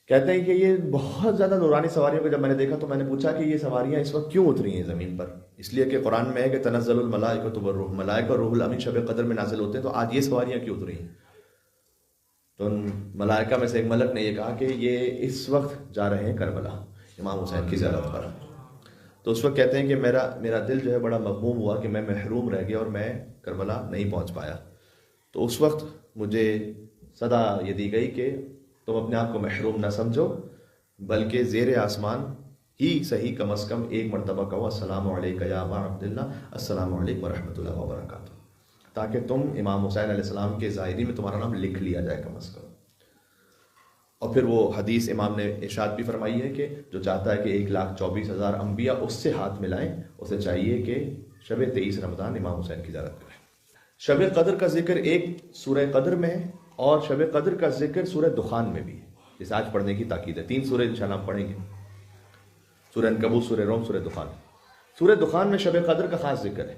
کہتے ہیں کہ یہ بہت زیادہ نورانی سواریوں کو جب میں نے دیکھا تو میں نے پوچھا کہ یہ سواریاں اس وقت کیوں اتری ہیں زمین پر؟ اس لیے کہ قرآن میں ہے کہ تنزل الملائکۃ والروح، ملائکہ اور روح الامین شب قدر میں نازل ہوتے ہیں، تو آج یہ سواریاں کیوں اتری ہیں؟ تو ان ملائکہ میں سے ایک ملک نے یہ کہا کہ یہ اس وقت جا رہے ہیں کربلا امام حسین کی زیارت پر. تو اس وقت کہتے ہیں کہ میرا دل جو ہے بڑا مغموم ہوا کہ میں محروم رہ گیا اور میں کربلا نہیں پہنچ پایا. تو اس وقت مجھے صدا یہ دی گئی کہ تم اپنے آپ کو محروم نہ سمجھو، بلکہ زیر آسمان ہی صحیح کم از کم ایک مرتبہ کہو السلام علیکم یا ابا عبداللہ، السلام علیکم ورحمۃ اللہ وبرکاتہ، تاکہ تم امام حسین علیہ السلام کے ظاہری میں تمہارا نام لکھ لیا جائے کم از کم. اور پھر وہ حدیث امام نے ارشاد بھی فرمائی ہے کہ جو چاہتا ہے کہ 1,24,000 انبیاء اس سے ہاتھ ملائیں، اسے چاہیے کہ شب 23 رمضان امام حسین کی زیارت کرے. شب قدر کا ذکر ایک سورہ قدر میں ہے اور شب قدر کا ذکر سورہ دخان میں بھی ہے، جسے آج پڑھنے کی تاکید ہے. 3 سورہ انشاءاللہ ہم پڑھیں گے، سورہ عنکبوت، سورہ روم، سورہ دخان. سورہ دخان میں شب قدر کا خاص ذکر ہے.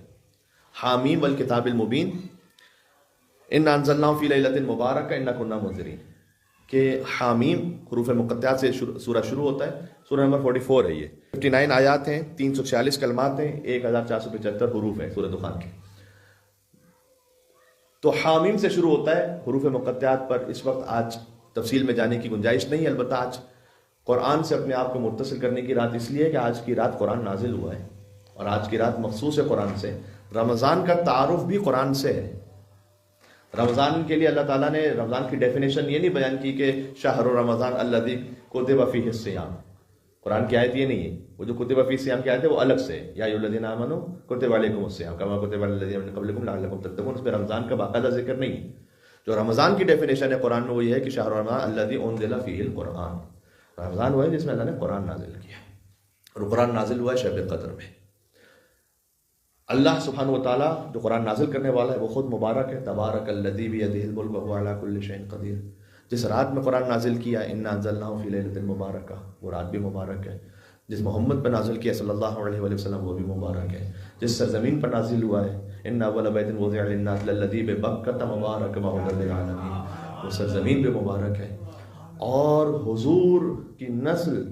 حامیم والکتاب المبین، انا انزلناہ فی لیلۃ مبارکہ انا کنا منذرین، کہ حامیم حروف مقطعات سے سورہ شروع ہوتا ہے. سورہ نمبر 44 ہے. یہ 59 آیات ہیں، 346 کلمات ہیں، 1475 حروف ہیں سورہ دخان کے. تو حامیم سے شروع ہوتا ہے حروف مقطعات پر. اس وقت آج تفصیل میں جانے کی گنجائش نہیں، البتہ آج قرآن سے اپنے آپ کو متصل کرنے کی رات اس لیے کہ آج کی رات قرآن نازل ہوا ہے اور آج کی رات مخصوص ہے قرآن سے. رمضان کا تعارف بھی قرآن سے ہے. رمضان کے لیے اللہ تعالیٰ نے رمضان کی ڈیفینیشن یہ نہیں بیان کی کہ شہر رمضان الذی کتب فیہ الصیام. قرآن کی آیت یہ نہیں ہے. وہ جو کتب فیہ الصیام کی آیت ہے وہ الگ سے ہے، یا ایھا الذین آمنوا کتب علیکم الصیام کما کتب علی الذین من قبلکم لعلکم تتقون. اس میں رمضان کا باقاعدہ ذکر نہیں ہے. جو رمضان کی ڈیفینیشن ہے قرآن میں وہ یہ ہے کہ شہر رمضان الذی انزل فیہ القرآن. رمضان وہ ہے جس میں اللہ نے قرآن نازل کیا، اور قرآن نازل ہوا ہے شب قدر میں. اللہ سبحانہ و تعالیٰ جو قرآن نازل کرنے والا ہے وہ خود مبارک ہے. تبارک الذی بیدہ الملک وہو علی کل شیء قدیر. جس رات میں قرآن نازل کیا انا انزلناہ فی لیلۃ مبارکہ، وہ رات بھی مبارک ہے. جس محمد پر نازل کیا صلی اللہ علیہ وآلہ وسلم وہ بھی مبارک ہے. جس سرزمین پر نازل ہوا ہے ان اول بیت وضع للناس للذی ببکۃ مبارک وہدی للعالمین، وہ سرزمین بھی مبارک ہے. اور حضور کی نسل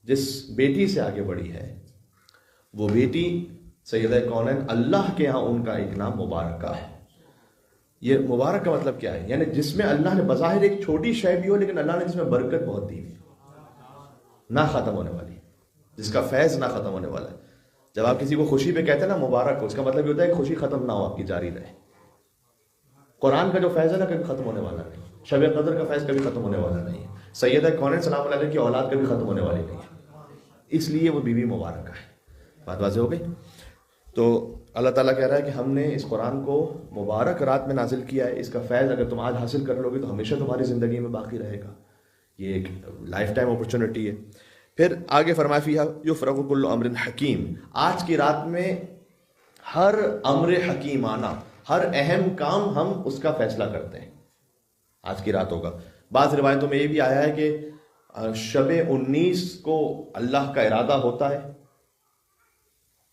جس بیٹی سے آگے بڑھی ہے وہ بیٹی سیدہ کونین، اللہ کے ہاں ان کا ایک نام مبارکہ ہے. یہ مبارک کا مطلب کیا ہے؟ یعنی جس میں اللہ نے بظاہر ایک چھوٹی شے بھی ہو لیکن اللہ نے جس میں برکت بہت دی ہوئی، نہ ختم ہونے والی، جس کا فیض نہ ختم ہونے والا ہے. جب آپ کسی کو خوشی پہ کہتے ہیں نا مبارک ہو، اس کا مطلب یہ ہوتا ہے کہ خوشی ختم نہ ہو، آپ کی جاری رہے. قرآن کا جو فیض ہے نا کبھی ختم ہونے والا نہیں. شب قدر کا فیض کبھی ختم ہونے والا نہیں ہے. سیدہ کونین سلام اللہ علیہ کی اولاد کبھی ختم ہونے والی نہیں ہے، اس لیے وہ بیوی مبارکہ ہے. بات واضح ہو گئی؟ تو اللہ تعالیٰ کہہ رہا ہے کہ ہم نے اس قرآن کو مبارک رات میں نازل کیا ہے. اس کا فیض اگر تم آج حاصل کر لو گے تو ہمیشہ تمہاری زندگی میں باقی رہے گا. یہ ایک لائف ٹائم اپرچونٹی ہے. پھر آگے فرمایا فیہا یفرق کل امر حکیم، آج کی رات میں ہر امر حکیمانہ، ہر اہم کام ہم اس کا فیصلہ کرتے ہیں. آج کی رات ہوگا. بعض روایتوں میں یہ بھی آیا ہے کہ شب 19 کو اللہ کا ارادہ ہوتا ہے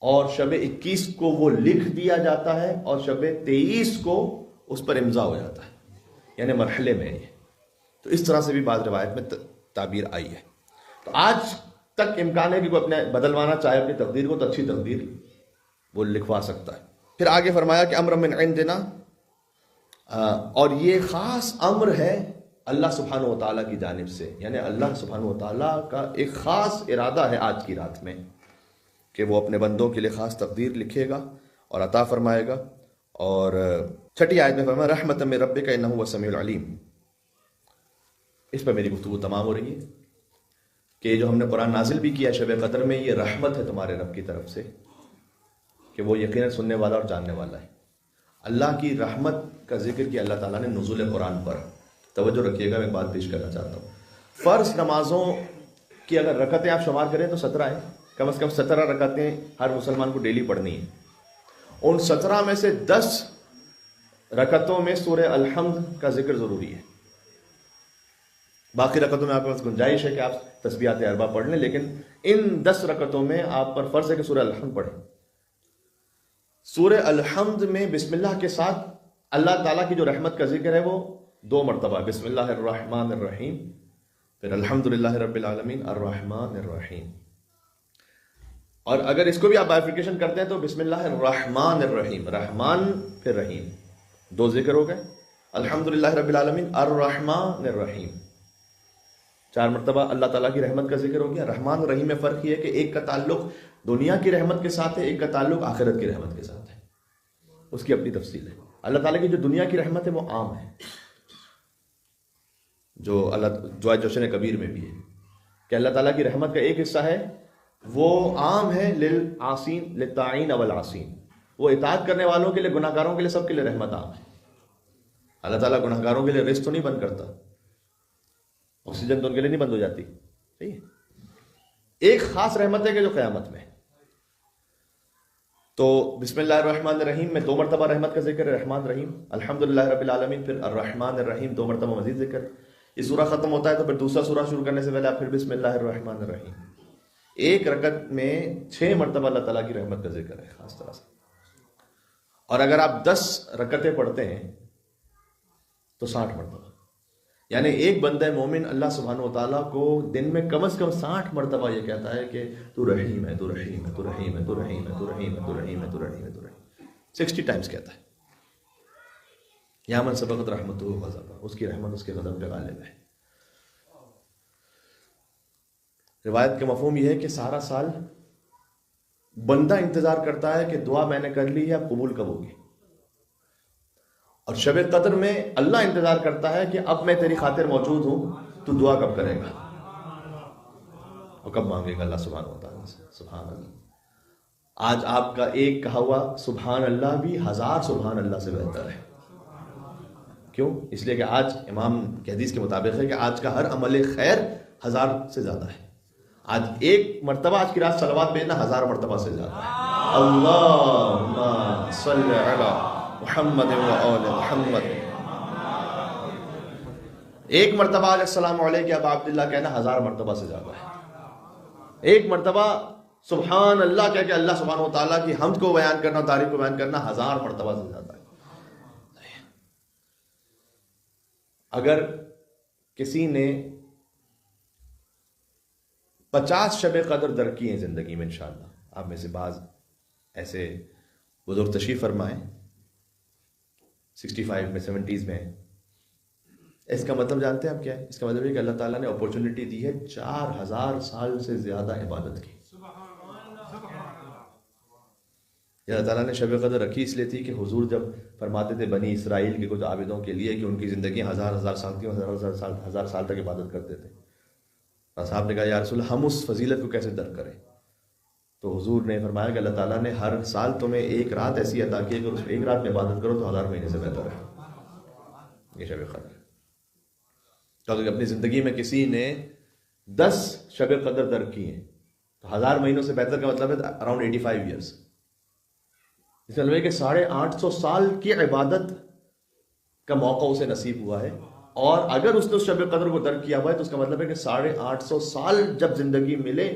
اور شب 21 کو وہ لکھ دیا جاتا ہے اور شب 23 کو اس پر امضا ہو جاتا ہے، یعنی مرحلے میں. یہ تو اس طرح سے بھی بعض روایت میں تعبیر آئی ہے. تو آج تک امکان ہے کہ کوئی اپنے بدلوانا چاہے اپنی تقدیر کو تو اچھی تقدیر وہ لکھوا سکتا ہے. پھر آگے فرمایا کہ امر من عندنا، اور یہ خاص امر ہے اللہ سبحانہ و تعالیٰ کی جانب سے، یعنی اللہ سبحانہ و تعالیٰ کا ایک خاص ارادہ ہے آج کی رات میں کہ وہ اپنے بندوں کے لیے خاص تقدیر لکھے گا اور عطا فرمائے گا. اور 6 آیت میں فرمایا رحمۃ من ربک انہ هو السمیع العلیم. اس پر میری گفتگو تمام ہو رہی ہے کہ جو ہم نے قرآن نازل بھی کیا شب قدر میں، یہ رحمت ہے تمہارے رب کی طرف سے کہ وہ یقیناً سننے والا اور جاننے والا ہے. اللہ کی رحمت کا ذکر کیا اللہ تعالیٰ نے نزول قرآن پر. توجہ رکھیے گا، میں ایک بات پیش کرنا چاہتا ہوں. فرض نمازوں کی اگر رکعتیں آپ شمار کریں تو 17 ہیں، کم از کم 17 رکعتیں ہر مسلمان کو ڈیلی پڑھنی ہیں. ان 17 میں سے 10 رکعتوں میں سورہ الحمد کا ذکر ضروری ہے. باقی رکعتوں میں آپ کے پاس گنجائش ہے کہ آپ تسبیحات اربع پڑھ لیں، لیکن ان 10 رکعتوں میں آپ پر فرض ہے کہ سورہ الحمد پڑھیں. سورہ الحمد میں بسم اللہ کے ساتھ اللہ تعالیٰ کی جو رحمت کا ذکر ہے وہ 2 مرتبہ، بسم اللہ الرحمن الرحیم، پھر الحمدللہ رب العالمین الرحمن الرحیم. اور اگر اس کو بھی آپ بائفرکیشن کرتے ہیں تو بسم اللہ الرحمن الرحیم، رحمان پھر رحیم، 2 ذکر ہو گئے. الحمدللہ رب العالمین الرحمن الرحیم، 4 مرتبہ اللہ تعالیٰ کی رحمت کا ذکر ہو گیا. رحمان الرحیم میں فرق یہ ہے کہ ایک کا تعلق دنیا کی رحمت کے ساتھ ہے، ایک کا تعلق آخرت کی رحمت کے ساتھ ہے. اس کی اپنی تفصیل ہے. اللہ تعالیٰ کی جو دنیا کی رحمت ہے وہ عام ہے، جو جوشن کبیر میں بھی ہے کہ اللہ تعالیٰ کی رحمت کا ایک حصہ ہے وہ عام ہے للعاصین للطاعین والعاصین، وہ اطاعت کرنے والوں کے لیے، گناہ گاروں کے لیے، سب کے لیے رحمت عام ہے. اللہ تعالیٰ گناہ گاروں کے لیے رزق تو نہیں بند کرتا، آکسیجن تو ان کے لیے نہیں بند ہو جاتی. صحیح ہے. ایک خاص رحمت ہے کہ جو قیامت میں. تو بسم اللہ الرحمن الرحیم میں 2 مرتبہ رحمت کا ذکر ہے، رحمان رحیم. الحمدللہ رب العالمین، پھر الرحمن الرحیم 2 مرتبہ مزید ذکر. یہ سورہ ختم ہوتا ہے تو پھر دوسرا سورہ شروع کرنے سے پہلے آپ پھر بسم اللہ الرحمن الرحیم. ایک رکعت میں 6 مرتبہ اللہ تعالیٰ کی رحمت کا ذکر ہے خاص طرح سے. اور اگر آپ 10 رکعتیں پڑھتے ہیں تو 60 مرتبہ، یعنی ایک بندہ مومن اللہ سبحانہ و تعالیٰ کو دن میں کم از کم 60 مرتبہ یہ کہتا ہے کہ تو رحیم ہے، تو رحیم ہے، تو رحیم ہے، تو رحیم ہے، تو رحیم ہے، تو رحیم ہے، تو رحیم ہے، تو رحیم. 60 ٹائمز کہتا ہے. یا من سبقت رحمتہ غضبہ، اس کی رحمت اس کے غضب پہ غالب ہے. روایت کا مفہوم یہ ہے کہ سارا سال بندہ انتظار کرتا ہے کہ دعا میں نے کر لی ہے، اب قبول کب ہوگی. اور شب قدر میں اللہ انتظار کرتا ہے کہ اب میں تیری خاطر موجود ہوں، تو دعا کب کرے گا اور کب مانگے گا اللہ سبحانہ و تعالیٰ سے. سبحان اللہ. آج آپ کا ایک کہا ہوا سبحان اللہ بھی 1000 سبحان اللہ سے بہتر ہے. کیوں؟ اس لیے کہ آج امام کی حدیث کے مطابق ہے کہ آج کا ہر عمل خیر 1000 سے زیادہ ہے. آج ایک مرتبہ آج کی رات صلوات بھیجنا 1000 مرتبہ سے زیادہ ہے. اللہم صلی علی محمد و آل محمد. ایک مرتبہ علیہ السلام علیہ ابا عبداللہ کہنا 1000 مرتبہ سے زیادہ ہے. ایک مرتبہ سبحان اللہ کہہ کے اللہ سبحانہ و تعالیٰ کی حمد کو بیان کرنا، تعریف کو بیان کرنا 1000 مرتبہ سے زیادہ ہے. اگر کسی نے 50 شب قدر در کی ہیں زندگی میں، انشاءاللہ آپ میں سے بعض ایسے بزرگ تشریف فرمائیں 65 میں 70s میں. اس کا مطلب جانتے ہیں آپ کیا ہے؟ اس کا مطلب ہے کہ اللہ تعالیٰ نے اپورچونٹی دی ہے 4000 سال سے زیادہ عبادت کی. اللہ تعالیٰ نے شب قدر رکھی اس لیے تھی کہ حضور جب فرماتے تھے بنی اسرائیل کے کچھ عابدوں کے لیے کہ ان کی زندگی 1000 سال کی، 1000 سال تک عبادت کرتے تھے. صاحب نے کہا یا رسول اللہ ہم اس فضیلت کو کیسے درک کریں؟ تو حضور نے فرمایا کہ اللہ تعالیٰ نے ہر سال تمہیں ایک رات ایسی عطا کی ہے کہ اس ایک رات میں عبادت کرو تو 1000 مہینے سے بہتر ہے. یہ شب قدر. تو اگر اپنی زندگی میں کسی نے 10 شب قدر درک کی ہیں تو 1000 مہینوں سے بہتر کا مطلب ہے اراؤنڈ 85 ایئرس. اس کا مطلب ہے کہ 850 سال کی عبادت کا موقع اسے نصیب ہوا ہے. اور اگر اس نے اس شب قدر کو درک کیا ہوا ہے تو اس کا مطلب ہے کہ 850 سال جب زندگی ملے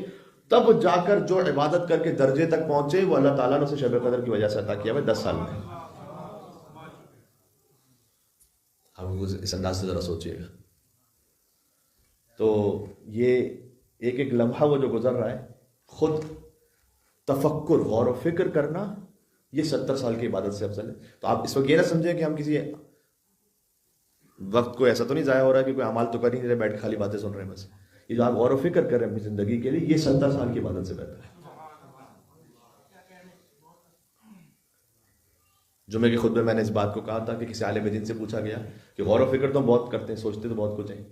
تب جا کر جو عبادت کر کے درجے تک پہنچے وہ اللہ تعالیٰ نے اسے شب قدر کی وجہ سے عطا کیا ہوا ہے 10 سال میں. آپ اس انداز سے ذرا سوچئے گا. تو یہ ایک ایک لمحہ وہ جو گزر رہا ہے، خود تفکر، غور و فکر کرنا، یہ 70 سال کی عبادت سے افضل ہے. تو آپ اس وقت یہ نہ سمجھیں کہ ہم کسی وقت کو ایسا تو نہیں ضائع ہو رہا ہے کہ کوئی اعمال تو کر ہی نہیں رہے، بیٹھ کے خالی باتیں سن رہے ہیں. بس یہ جو آپ غور و فکر کر رہے ہیں اپنی زندگی کے لیے، یہ 70 سال کی عبادت سے بہتر ہے. جمعے کے خطبے میں نے اس بات کو کہا تھا کہ کسی عالم دین سے پوچھا گیا کہ غور و فکر تو بہت کرتے ہیں، سوچتے تو بہت کچھ ہیں،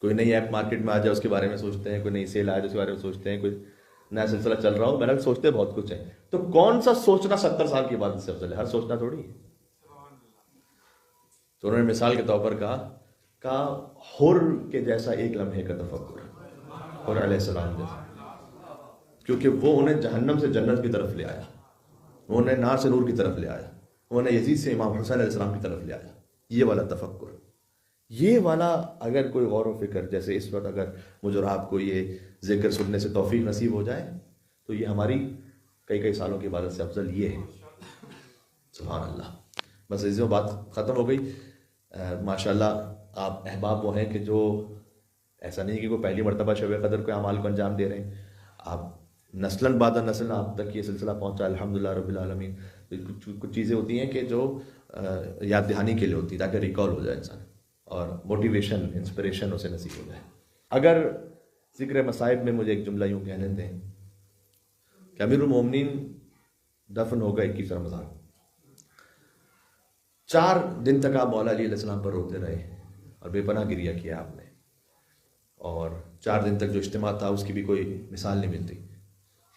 کوئی نئی ایپ مارکیٹ میں آ جائے اس کے بارے میں سوچتے ہیں، کوئی نئی سیل آ جائے اس کے بارے میں سوچتے ہیں، کوئی نیا سلسلہ چل رہا ہو، بہرحال سوچتے بہت کچھ ہیں. تو کون سا سوچنا 70 سال کی عبادت سے افضل ہے؟ ہر سوچنا تھوڑی ہے. تو انہوں نے مثال کے طور پر کہا کا حر کے جیسا ایک لمحے کا تفکر، حر علیہ السلام جیسا، کیونکہ وہ انہیں جہنم سے جنت کی طرف لے آیا، وہ انہیں نار سے نور کی طرف لے آیا، وہ انہیں یزید سے امام حسین علیہ السلام کی طرف لے آیا. یہ والا تفکر، یہ والا اگر کوئی غور و فکر، جیسے اس وقت اگر مجھے اور آپ کو یہ ذکر سننے سے توفیق نصیب ہو جائے تو یہ ہماری کئی سالوں کی عبادت سے افضل یہ ہے. سبحان اللہ. بس عزیزوں بات ختم ہو گئی. ماشاءاللہ آپ احباب وہ ہیں کہ جو ایسا نہیں کہ کوئی پہلی مرتبہ شب قدر کے اعمال کو انجام دے رہے ہیں، آپ نسلاً بعد نسل آپ تک یہ سلسلہ پہنچا الحمدللہ رب العالمین. کچھ چیزیں ہوتی ہیں کہ جو یاد دہانی کے لیے ہوتی ہے تاکہ ریکال ہو جائے انسان اور موٹیویشن انسپریشن اسے نصیب ہو جائے. اگر ذکر مصائب میں مجھے ایک جملہ یوں کہنے دیں کہ امیر المومنین دفن ہوگا 21 رمضان، 4 دن تک آپ مولا علی علیہ السلام پر روتے رہے اور بے پناہ گریہ کیا آپ نے، اور 4 دن تک جو اجتماع تھا اس کی بھی کوئی مثال نہیں ملتی،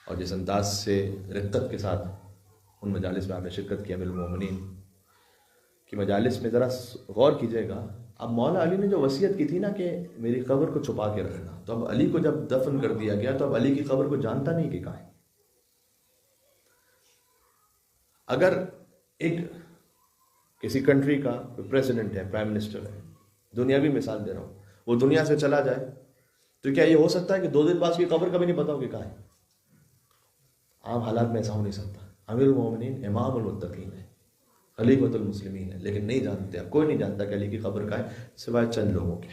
اور جس انداز سے رقت کے ساتھ ان مجالس میں آپ نے شرکت کی امیر المومنین کی مجالس میں، ذرا غور کیجئے گا. اب مولا علی نے جو وصیت کی تھی نا کہ میری قبر کو چھپا کے رکھنا، تو اب علی کو جب دفن کر دیا گیا تو اب علی کی قبر کو جانتا نہیں کہ کہاں ہے. اگر ایک کسی کنٹری کا پریزیڈنٹ ہے، پرائم منسٹر ہے، دنیاوی مثال دے رہا ہوں، وہ دنیا سے چلا جائے تو کیا یہ ہو سکتا ہے کہ 2 دن بعد اس کی قبر کا بھی نہیں پتا ہو کہ کہاں ہے؟ عام حالات میں ایسا ہو نہیں سکتا. امیر المومنین امام المتقین ہے، خلیفۃ المسلمین ہے، لیکن نہیں جانتے، اب کوئی نہیں جانتا کہ علی کی قبر کہاں ہے سوائے چند لوگوں کے.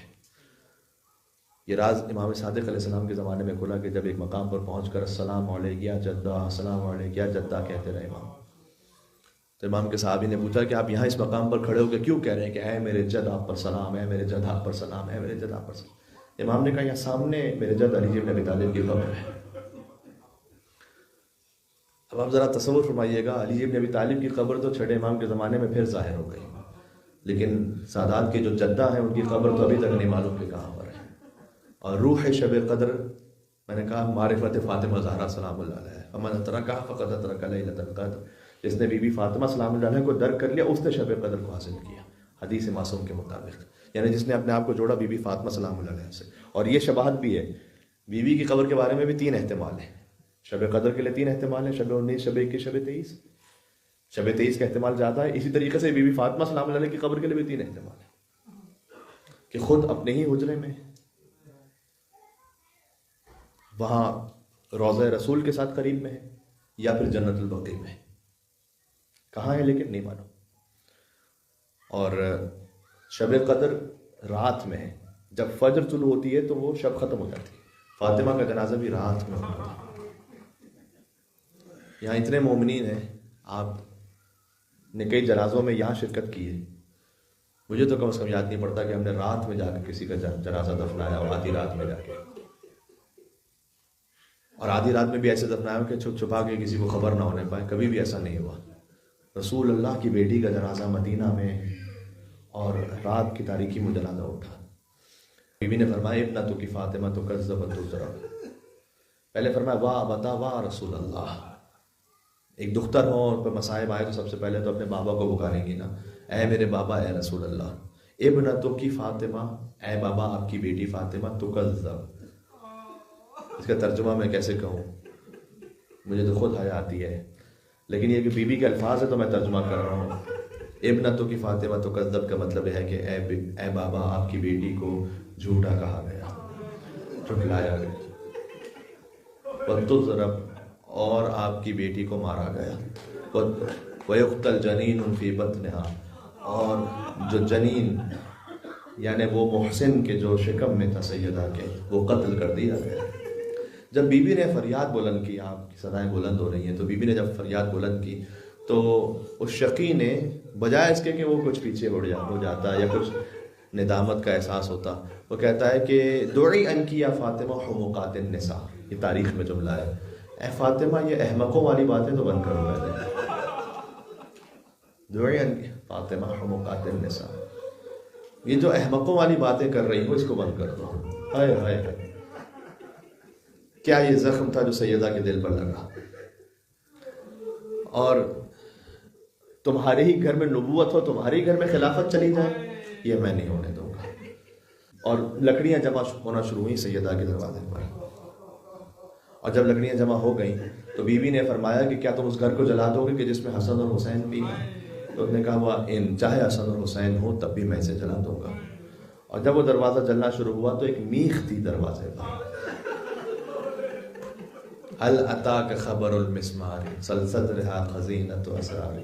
یہ راز امام صادق علیہ السلام کے زمانے میں کھلا کہ جب ایک مقام پر پہنچ کر السلام علیک یا جدہ، السلام علیک یا جدہ کہتے رہے امام، تو امام کے صحابی نے پوچھا کہ آپ یہاں اس مقام پر کھڑے ہو کے کیوں کہہ رہے ہیں کہ اے میرے جد آپ پر سلام، اے میرے جد آپ پر سلام، اے میرے جد آپ پر سلام. امام نے کہا یہاں سامنے میرے جد علی بن ابی طالب کی قبر ہے. اب آپ ذرا تصور فرمائیے گا، علی بن ابی طالب کی قبر تو چھٹے امام کے زمانے میں پھر ظاہر ہو گئی، لیکن سادات کے جو جدہ ہیں ان کی قبر تو ابھی تک نہیں معلوم کہ کہاں پر ہے. اور روح شب قدر میں نے کہا معرفت فاطمہ زہرا سلام اللہ علیہ، فمن ادرکہ فقد ادرک لیلۃ القدر، جس نے بی بی فاطمہ سلام اللہ علیہ کو درک کر لیا اس نے شب قدر کو حاصل کیا، حدیث معصوم کے مطابق. یعنی جس نے اپنے آپ کو جوڑا بی بی فاطمہ سلام اللہ علیہ سے. اور یہ شباہت بھی ہے، بی بی کی قبر کے بارے میں بھی 3 احتمال ہیں. شب قدر کے لیے 3 احتمال ہیں، شب 19، شب 21، شب 23. شب 23 کا احتمال زیادہ ہے. اسی طریقے سے بی بی فاطمہ سلام اللہ علیہ کی قبر کے لیے بھی 3 احتمال ہیں کہ خود اپنے ہی حجرے میں، وہاں روضہ رسول کے ساتھ قریب میں ہے، یا پھر جنت البقیع میں. کہاں ہے لیکن نہیں معلوم. اور شب قدر رات میں ہے، جب فجر طلوع ہوتی ہے تو وہ شب ختم ہو جاتی ہے. فاطمہ کا جنازہ بھی رات میں ہوتا ہے. یہاں اتنے مومنین ہیں، آپ نے کئی جنازوں میں یہاں شرکت کی ہے. مجھے تو کم از کم یاد نہیں پڑتا کہ ہم نے رات میں جا کے کسی کا جنازہ دفنایا ہو، آدھی رات میں جا کے. اور آدھی رات میں بھی ایسے دفنایا ہو کہ چھپ چھپا کے کسی کو خبر نہ ہونے پائے. کبھی بھی ایسا نہیں ہوا. رسول اللہ کی بیٹی کا جنازہ مدینہ میں، اور رات کی تاریکی میں جنازہ اٹھا. بیوی نے فرمایا ابنتک فاطمہ کذبت الذرا، پہلے فرمایا واہ بتا واہ رسول اللہ. ایک دختر ہو اور پہ مصائب آئے تو سب سے پہلے تو اپنے بابا کو پکاریں گی نا، اے میرے بابا، اے رسول اللہ. ابنتک فاطمہ، اے بابا آپ کی بیٹی فاطمہ تکذب. اس کا ترجمہ میں کیسے کہوں، مجھے تو خود حیا آتی ہے، لیکن یہ کہ بی بی کے الفاظ ہے تو میں ترجمہ کر رہا ہوں. ابنتک فاطمہ تکذب کا مطلب ہے کہ اے بابا آپ کی بیٹی کو جھوٹا کہا گیا، جھٹلایا گیا. وَتُضْرَبْ، اور آپ کی بیٹی کو مارا گیا. وَيُقْتَلْ جَنِينٌ فِي بَطْنِهَا، اور جو جنین یعنی وہ محسن کے جو شکم میں تھا سیدہ کے، وہ قتل کر دیا گیا. جب بی بی نے فریاد بلند کی، آپ کی صدائیں بلند ہو رہی ہیں، تو بی بی نے جب فریاد بلند کی تو اس شقی نے بجائے اس کے کہ وہ کچھ پیچھے ہو جاتا یا کچھ ندامت کا احساس ہوتا، وہ کہتا ہے کہ دعی انکی یا فاطمہ حمقات النساء. یہ تاریخ میں جملہ ہے، اے فاطمہ یہ احمقوں والی باتیں تو بند کرو پہلے. دعی انکی فاطمہ حمقات النساء، یہ جو احمقوں والی باتیں کر رہی ہو اس کو بند کر دو. ہائے ہائے ہائے، کیا یہ زخم تھا جو سیدہ کے دل پر لگا. اور تمہارے ہی گھر میں نبوت ہو، تمہارے ہی گھر میں خلافت چلی جائے، یہ میں نہیں ہونے دوں گا. اور لکڑیاں جمع ہونا شروع ہوئیں سیدہ کے دروازے پر. اور جب لکڑیاں جمع ہو گئیں تو بیوی نے فرمایا کہ کیا تم اس گھر کو جلا دو گے کہ جس میں حسن اور حسین بھی ہیں؟ تو اس نے کہا وہ چاہے حسن اور حسین ہو تب بھی میں اسے جلا دوں گا. اور جب وہ دروازہ جلنا شروع ہوا تو ایک میخ تھی دروازے پر. هل اتاک خبر المسمار صدرها خزینۃ اسرار.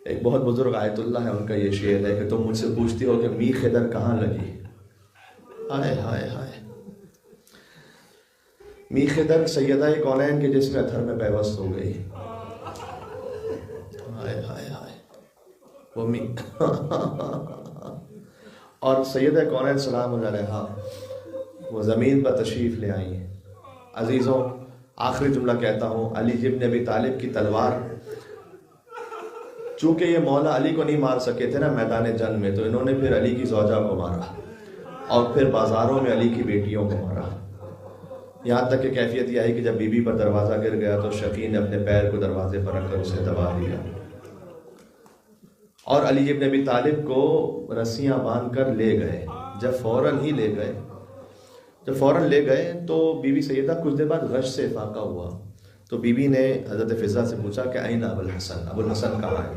ایک بہت بزرگ آیت اللہ ہے، ان کا یہ شعر ہے کہ تم مجھ سے پوچھتی ہو کہ میخ ادھر کہاں لگی. ہائے ہائے ہائے. میخ ادھر سیدہ کونین کے جسم اتھر میں پیوست ہو گئی. ہائے ہائے ہائے. وہ اور سیدہ کونین سلام علیہا وہ زمین پر تشریف لے آئی ہیں. عزیزوں، آخری جملہ کہتا ہوں، علی ابن ابی طالب کی تلوار، چونکہ یہ مولا علی کو نہیں مار سکے تھے نا میدان جنگ میں، تو انہوں نے پھر علی کی زوجہ کو مارا اور پھر بازاروں میں علی کی بیٹیوں کو مارا. یہاں تک کہ کیفیت یہ آئی کہ جب بی بی پر دروازہ گر گیا تو شقی نے اپنے پیر کو دروازے پر رکھ کر اسے دبا دیا اور علی ابن ابی طالب کو رسیاں باندھ کر لے گئے. جب فوراً لے گئے تو بی بی سیدہ کچھ دیر بعد غش سے افاقہ ہوا. تو بی بی نے حضرت فضہ سے پوچھا کہ این ابو الحسن، ابو الحسن کہاں ہے؟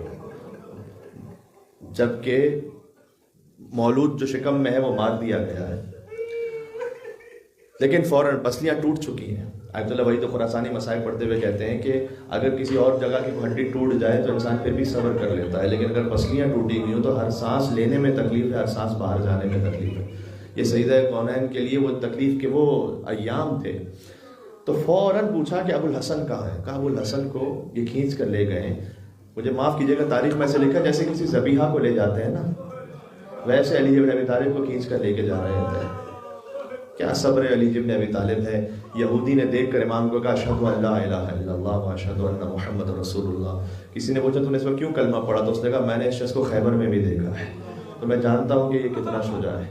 جبکہ مولود جو شکم میں ہے وہ مار دیا گیا ہے، لیکن فوراً پسلیاں ٹوٹ چکی ہیں. آیت اللہ وحید خراسانی مسائل پڑھتے ہوئے کہتے ہیں کہ اگر کسی اور جگہ کی ہڈی ٹوٹ جائے تو انسان پھر بھی صبر کر لیتا ہے، لیکن اگر پسلیاں ٹوٹی ہوئی ہوں تو ہر سانس لینے میں تکلیف ہے، ہر سانس باہر جانے میں تکلیف ہے. یہ سیدہ کونین کے لیے وہ تکلیف کے وہ ایام تھے. تو فوراً پوچھا کہ ابو الحسن کہاں ہے؟ کہا ابو الحسن کو یہ کھینچ کر لے گئے. مجھے معاف کیجیے گا، تاریخ میں سے لکھا جیسے کسی ذبیحہ کو لے جاتے ہیں نا، ویسے علی ابن ابی طالب کو کھینچ کر لے کے جا رہے تھے. کیا صبر علی ابن ابی طالب ہے. یہودی نے دیکھ کر امام کو کہا اشہد ان لا الہ الا اللہ و اشہد ان محمد رسول اللہ. کسی نے پوچھا تم نے اس وقت کیوں کلمہ پڑھا؟ تو اس نے کہا میں نے اس شخص کو خیبر میں بھی دیکھا ہے، تو میں جانتا ہوں کہ یہ کتنا شجاع ہے.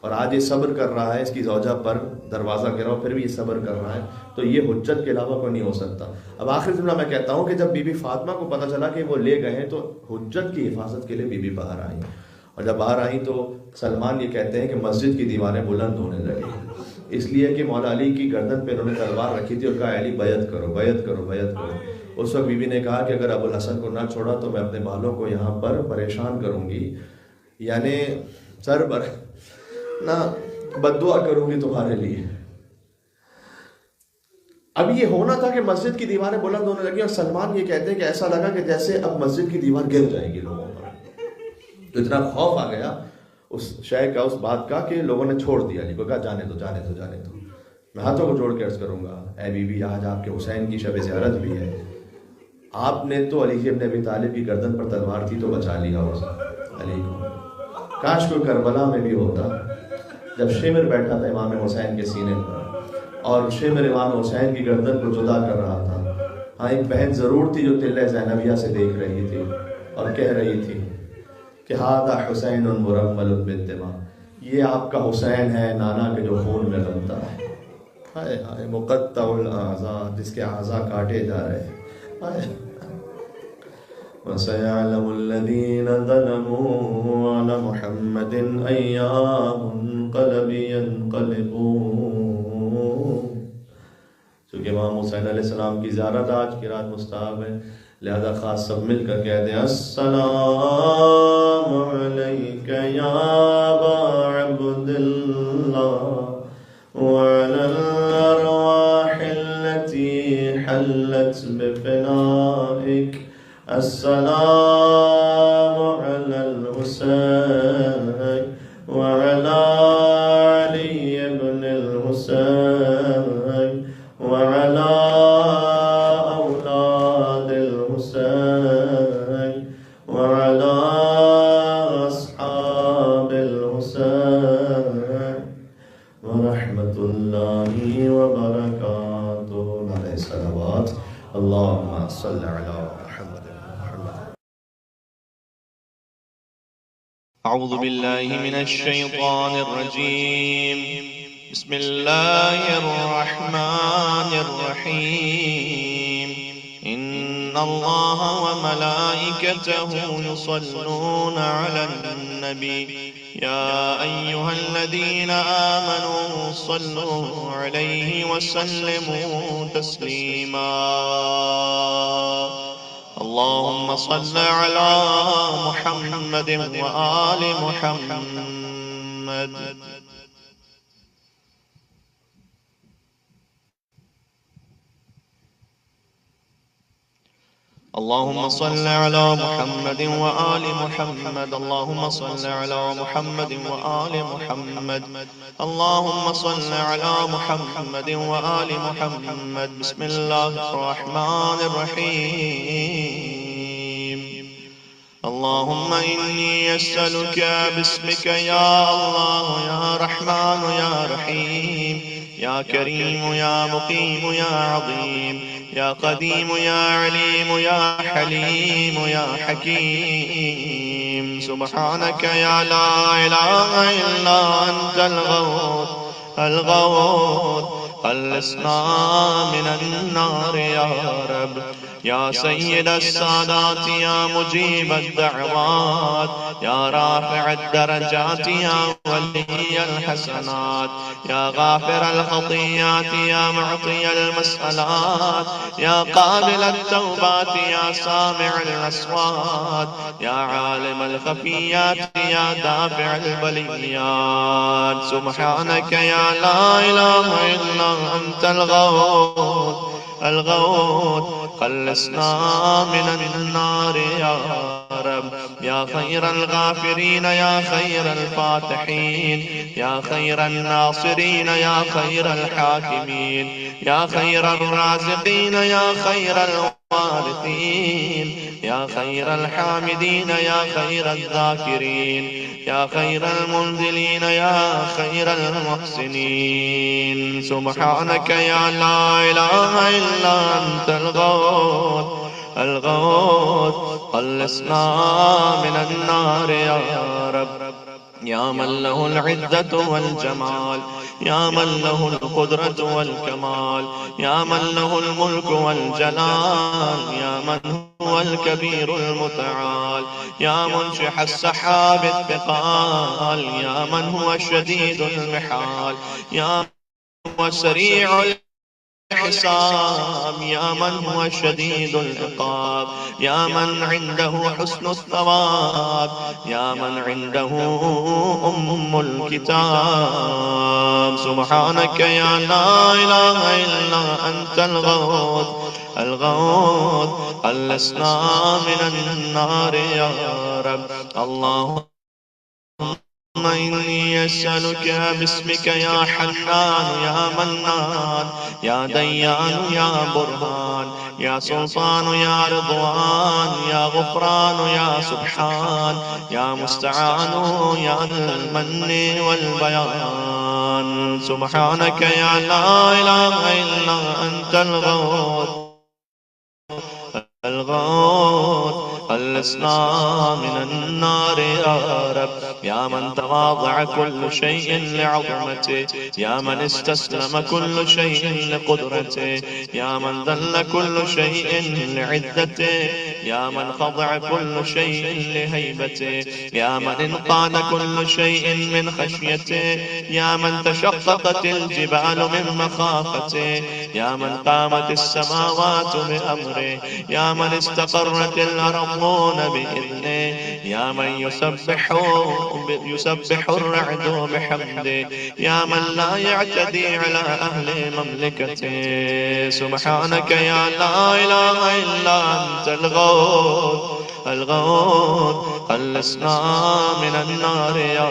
اور آج یہ صبر کر رہا ہے، اس کی زوجہ پر دروازہ گرا پھر بھی یہ صبر کر رہا ہے، تو یہ حجت کے علاوہ کوئی نہیں ہو سکتا. اب آخری جملہ میں کہتا ہوں کہ جب بی بی فاطمہ کو پتہ چلا کہ وہ لے گئے ہیں تو حجت کی حفاظت کے لیے بی بی باہر آئیں. اور جب باہر آئیں تو سلمان یہ کہتے ہیں کہ مسجد کی دیواریں بلند ہونے لگی، اس لیے کہ مولا علی کی گردن پہ انہوں نے تلوار رکھی تھی اور کہا علی بیعت کرو بیعت کرو بیعت کرو. اس وقت بی بی نے کہا کہ اگر ابو الحسن کو نہ چھوڑا تو میں اپنے بالوں کو یہاں پر پریشان کروں گی، یعنی سر پر نہ بد دعا کروں گی تمہارے لیے. اب یہ ہونا تھا کہ مسجد کی دیواریں بلند ہونے لگی، اور سلمان یہ کہتے ہیں کہ ایسا لگا کہ جیسے اب مسجد کی دیوار گر جائے گی لوگوں پر. تو اتنا خوف آ گیا اس شے کا، اس بات کا، کہ لوگوں نے چھوڑ دیا علی کو، کہا جانے دو جانے دو جانے دو. میں ہاتھوں کو جوڑ کے عرض کروں گا اے بی بی، آج آپ کے حسین کی شب زیارت بھی ہے، آپ نے تو علی ابن ابی طالب کی گردن پر تلوار تھی تو بچا لیا اس علی کو. کاش کوئی کربلا میں بھی ہوتا، جب شمر بیٹھا تھا امام حسین کے سینے پر اور شمر امام حسین کی گردن کو جدا کر رہا تھا. ہاں ایک بہن ضرور تھی جو تلہ زینبیہ سے دیکھ رہی تھی اور کہہ رہی تھی کہ ہذا حسین مرمل بالدماء، یہ آپ کا حسین ہے نانا کے جو خون میں رمتا ہے. ہائے ہائے مقطع الاعضاء، جس کے اعضاء کاٹے جا رہے ہیں. ہائے وَسَيَعْلَمُ الَّذِينَ ظَلَمُوا عَلَى مُحَمَّدٍ أَيَّا مُنْقَلَبٍ يَنْقَلِبُونَ. چونکہ امام حسین علیہ السلام کی زیارت آج کی رات مستحب ہے، لہذا خاص سب مل کر کہہ دیں السلام علیک یا ابا عبداللہ وعلی الارواح التي حلت بفنائک. السلام علی الحسین وعلی علی بن الحسین وعلی اولاد الحسین وعلی اصحاب الحسین ورحمۃ اللہ وبرکاتہ. علیہ الصلوات. اللہم صل علی محمد. اعوذ باللہ من الشیطان الرجیم. بسم اللہ الرحمن الرحیم. ان اللہ وملائکتہ یصلون علی النبی يا أيها الذين آمنوا صلوا عليه وسلموا تسليما. اللهم صل على محمد وآل محمد. اللهم صل على محمد وآل محمد. اللهم صل على محمد وآل محمد. اللهم صل على محمد وآل محمد. بسم الله الرحمن الرحيم. اللهم إني أسألك باسمك يا الله يا رحمن يا رحيم يا كريم يا مقيم يا عظيم يا قديم يا عليم يا حليم يا حكيم. سبحانك يا لا إله إلا أنت الغوث خلصنا من النار يا رب. يا سيد السادات يا مجيب الدعوات يا رافع الدرجات يا ولي الحسنات يا غافر الخطيات يا معطي المسألات يا قابل التوبات يا سامع الأصوات يا عالم الخفيات يا دافع البليات. سبحانك يا لا إله إلا أنت الغوث خلصنا من النار يا رب. يا خير الغافرين يا خير الفاتحين يا خير الناصرين يا خير الحاكمين يا خير الرازقين يا خير الوارثين يا خير الحامدين يا خير الذاكرين يا خير المنزلين يا خير المحسنين. سبحانك يا لا إله إلا أنت الغوث خلصنا من النار يا رب. يا من له العزة والجمال يا من له القدرة والكمال يا من له الملك والجلال يا من هو الكبير المتعال يا منشح السحاب الثقال يا من هو شديد المحال يا من هو سريع الحساب يا من هو شديد العقاب يا من عنده حسن الثواب يا من عنده الكتاب. سبحانك يا لا إله إلا أنت الغوث خلصنا من النار يا رب. اللهم إني أسألك باسمك يا حنان يا منان يا ديان يا برهان يا سلطان يا رضوان يا غفران يا سبحان يا مستعان يا المن والبيان. سبحانك يا لا إله إلا أنت الغوث خلصنا من النار يا رب. يا من تواضع كل شيء لعظمته يا من استسلم كل شيء لقدرته يا من ذل كل شيء لعزته يا من خضع كل شيء لهيبته يا من انقاد كل شيء من خشيته يا من تشققت الجبال من مخافته يا من قامت السماوات بأمره يا من استقرت الأرضون بإذنه يا من يسبح الرعد بحمده يا من لا يعتدي على أهل مملكته. سبحانك يا لا إله إلا أنت الغوث خلصنا من النار يا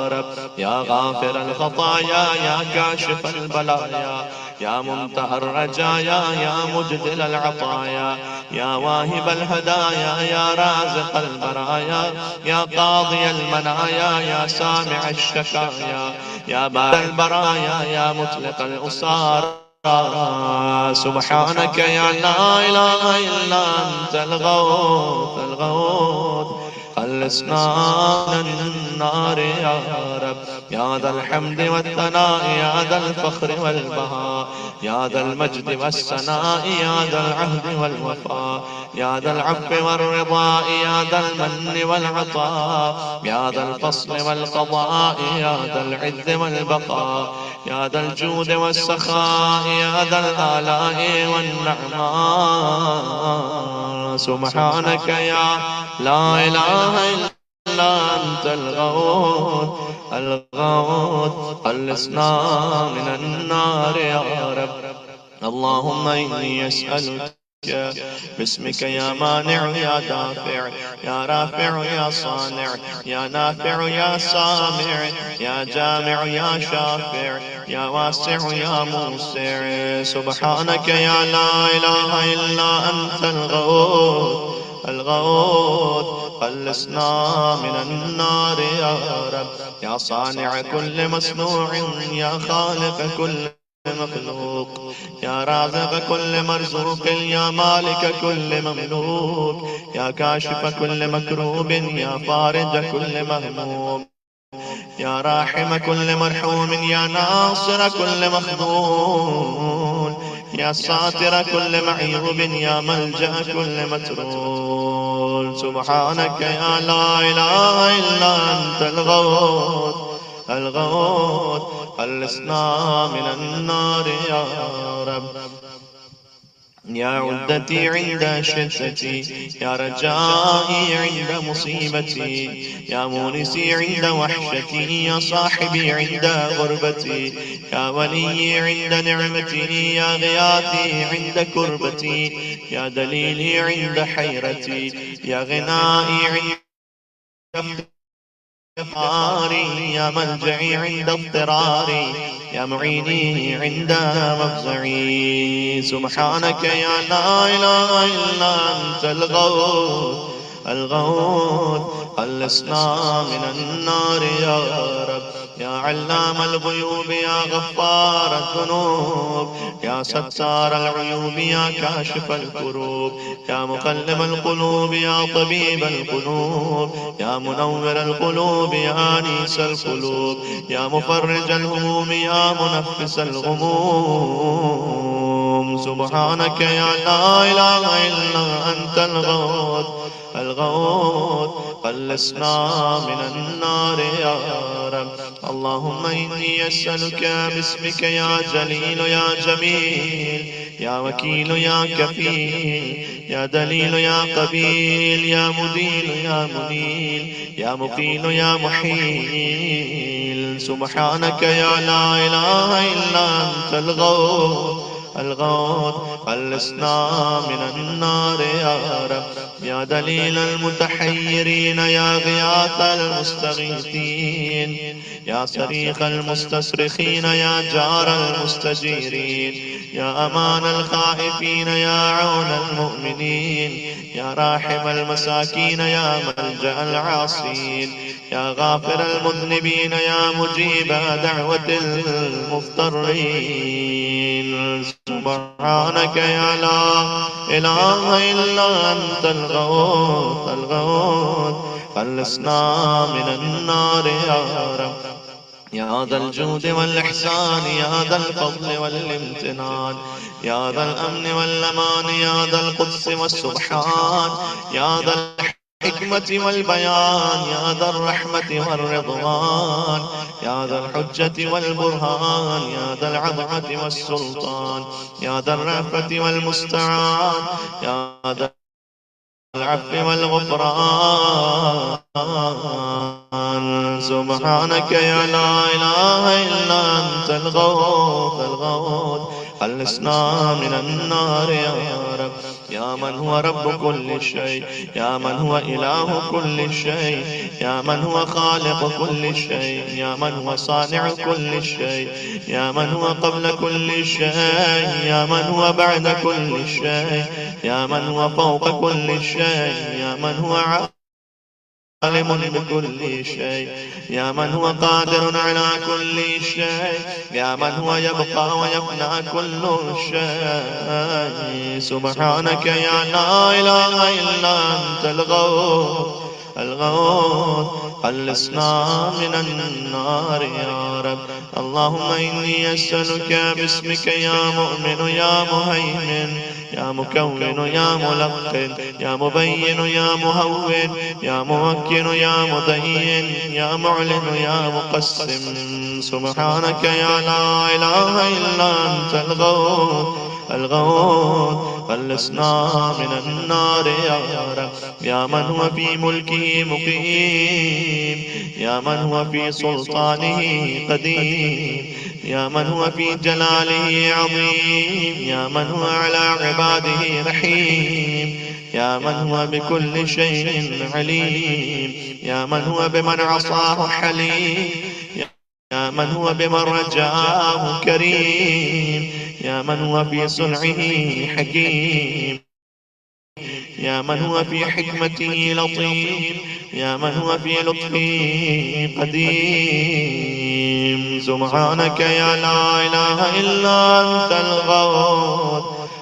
رب. يا غافر الخطايا يا كاشف البلايا يا منتهى الرجايا يا مجدل العطايا يا واهب الهدايا يا رازق البرايا يا قاضي المنايا يا سامع الشكايا يا بار البرايا يا مطلق الأسار. سبحانك يا لا إله إلا أنت الغوث خلصنا من النار يا رب. يا ذا الحمد والثناء يا ذا الفخر والبهاء يا ذا المجد والسناء يا ذا العهد والوفاء يا ذا العفو والرضا يا ذا المن والعطاء يا ذا الفصل والقضاء يا ذا العز والبقاء يا ذا الجود والسخاء يا ذا الآلاء والنعماء. سبحانك يا لا إله إلا أنت الغوث الغوث خلصنا من النار يا رب. اللهم إني أسألك باسمك يا مانع يا دافع يا رافع يا صانع يا نافع يا سامع يا جامع يا شافع يا واسع يا موسع. سبحانك يا لا إله إلا أنت الغوث الغوث خلصنا من النار يا رب. يا صانع كل مصنوع يا خالق كل مخلوق يا رازق كل مرزوق يا مالك كل مملوك يا كاشف كل مكروب يا فارج كل مهموم يا راحم كل مرحوم يا ناصر كل مخذول يا ساتر كل معيوب يا ملجأ كل مترول. سبحانك يا لا إله إلا أنت الغوث الغوث خلصنا من النار يا رب. يا عدتي عند شدتي يا رجائي عند مصيبتي يا مونسي عند وحشتي يا صاحبي عند غربتي يا ولي عند نعمتي يا غياثي عند كربتي يا دليلي عند حيرتي يا غنائي عند فاري يا ملجئي عند اضطراري يا معيني عند مفزعي. سبحانك يا لا إله إلا أنت الغوث الغوث خلصنا من النار يا رب. يا علام الغيوب يا غفار الذنوب يا ستار العيوب يا كاشف الكروب يا مقلب القلوب يا طبيب القلوب يا منور القلوب يا أنيس القلوب يا مفرج الهموم يا منفس الغموم. سبحانك يا لا إله إلا أنت الغوث الغوث خلصنا من النار يا رب. اللهم إني أسألك باسمك يا جليل يا جميل يا وكيل يا كفيل يا دليل يا قبيل يا مديل يا منيل يا مقيل يا محيل. سبحانك يا لا إله إلا أنت الغوث الغوث خلصنا من النار يا رب. يا دليل المتحيرين يا غياث المستغيثين يا صريخ المستصرخين يا جار المستجيرين يا أمان الخائفين يا عون المؤمنين يا راحم المساكين يا ملجأ العاصين يا غافر المذنبين يا مجيب دعوة المضطرين. سبحانك يا لا إله إلا أنت الغوث الغوث خلصنا من النار يا رب. يا ذا الجود والإحسان يا ذا الفضل والامتنان يا ذا الأمن والأمان يا ذا القدس والسبحان يا ذا الحكمة والبيان يا ذا الرحمة والرضوان يا ذا الحجة والبرهان يا ذا العظمة والسلطان يا ذا الرأفة والمستعان يا ذا العفو والغفران. سبحانك يا لا إله إلا أنت الغوث الغوث خلصنا من النار يا رب. يا من هو رب كل شيء يا من هو إله كل شيء يا من هو خالق كل شيء يا من هو صانع كل شيء يا من هو قبل كل شيء يا من هو بعد كل شيء يا من هو فوق كل شيء يا من هو عالم بكل شيء يا من هو قادر على كل شيء يا من هو يبقى ويفنى كل شيء. سبحانك يا لا إله إلا أنت الغوث الغوث خلصنا من النار يا رب. اللهم إني أسألك باسمك يا مؤمن يا مهيمن يا مكون يا ملقن يا مبين يا مهون يا موكل يا مدين يا معلن يا مقسم. سبحانك يا لا إله إلا أنت الغوث خلصنا من النار يا رب. يا من هو في ملكه مقيم يا من هو في سلطانه قديم يا من هو في جلاله عظيم يا من هو على عباده رحيم يا من هو بكل شيء عليم يا من هو بمن عصاه حليم يا من هو بمن رجاه كريم يا من هو في صنعه حكيم يا من هو في حكمته لطيف يا من هو في لطفه قديم. سبحانك يا لا إله إلا أنت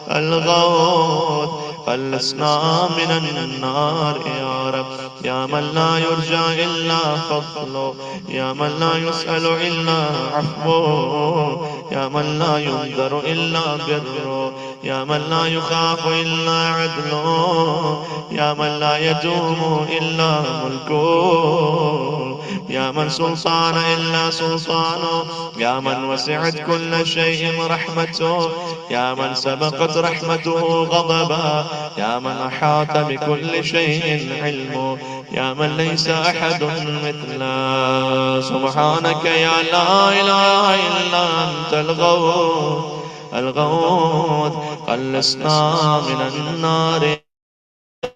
الغوث خلصنا من النار يا رب. يا من لا يرجى إلا فضله يا من لا يسأل إلا عفوه يا من لا ينذر إلا بره يا من لا يخاف إلا عدله يا من لا يدوم إلا ملكه يا من سلطان إلا سلطانه يا من وسعت كل شيء رحمته يا من سبقت رحمته غضبا يا من أحاط بكل شيء علمه يا من ليس أحد مثله. سبحانك يا لا إله إلا أنت الغوث خلصنا من النار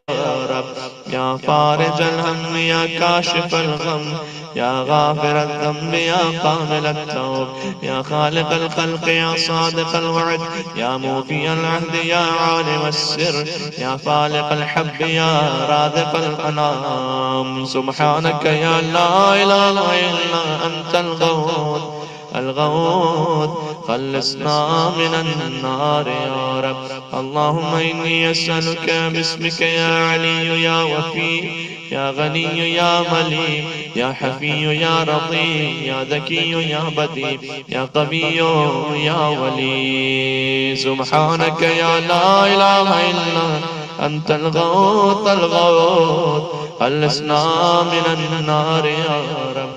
يا رب. يا فارج الهم يا كاشف الغم يا غافر الذنب يا قابل التوب يا خالق الخلق يا صادق الوعد يا موفي العهد يا عالم السر يا فالق الحب يا رازق الأنام. سبحانك يا لا إله إلا أنت الغوث خلصنا من النار يا رب. اللهم إني أسألك باسمك يا علي يا وفي يا غني يا مليك يا حفي يا رضي يا ذكي يا بديع يا قوي يا ولي. سبحانك يا لا إله إلا أنت الغوث خلصنا من النار يا رب.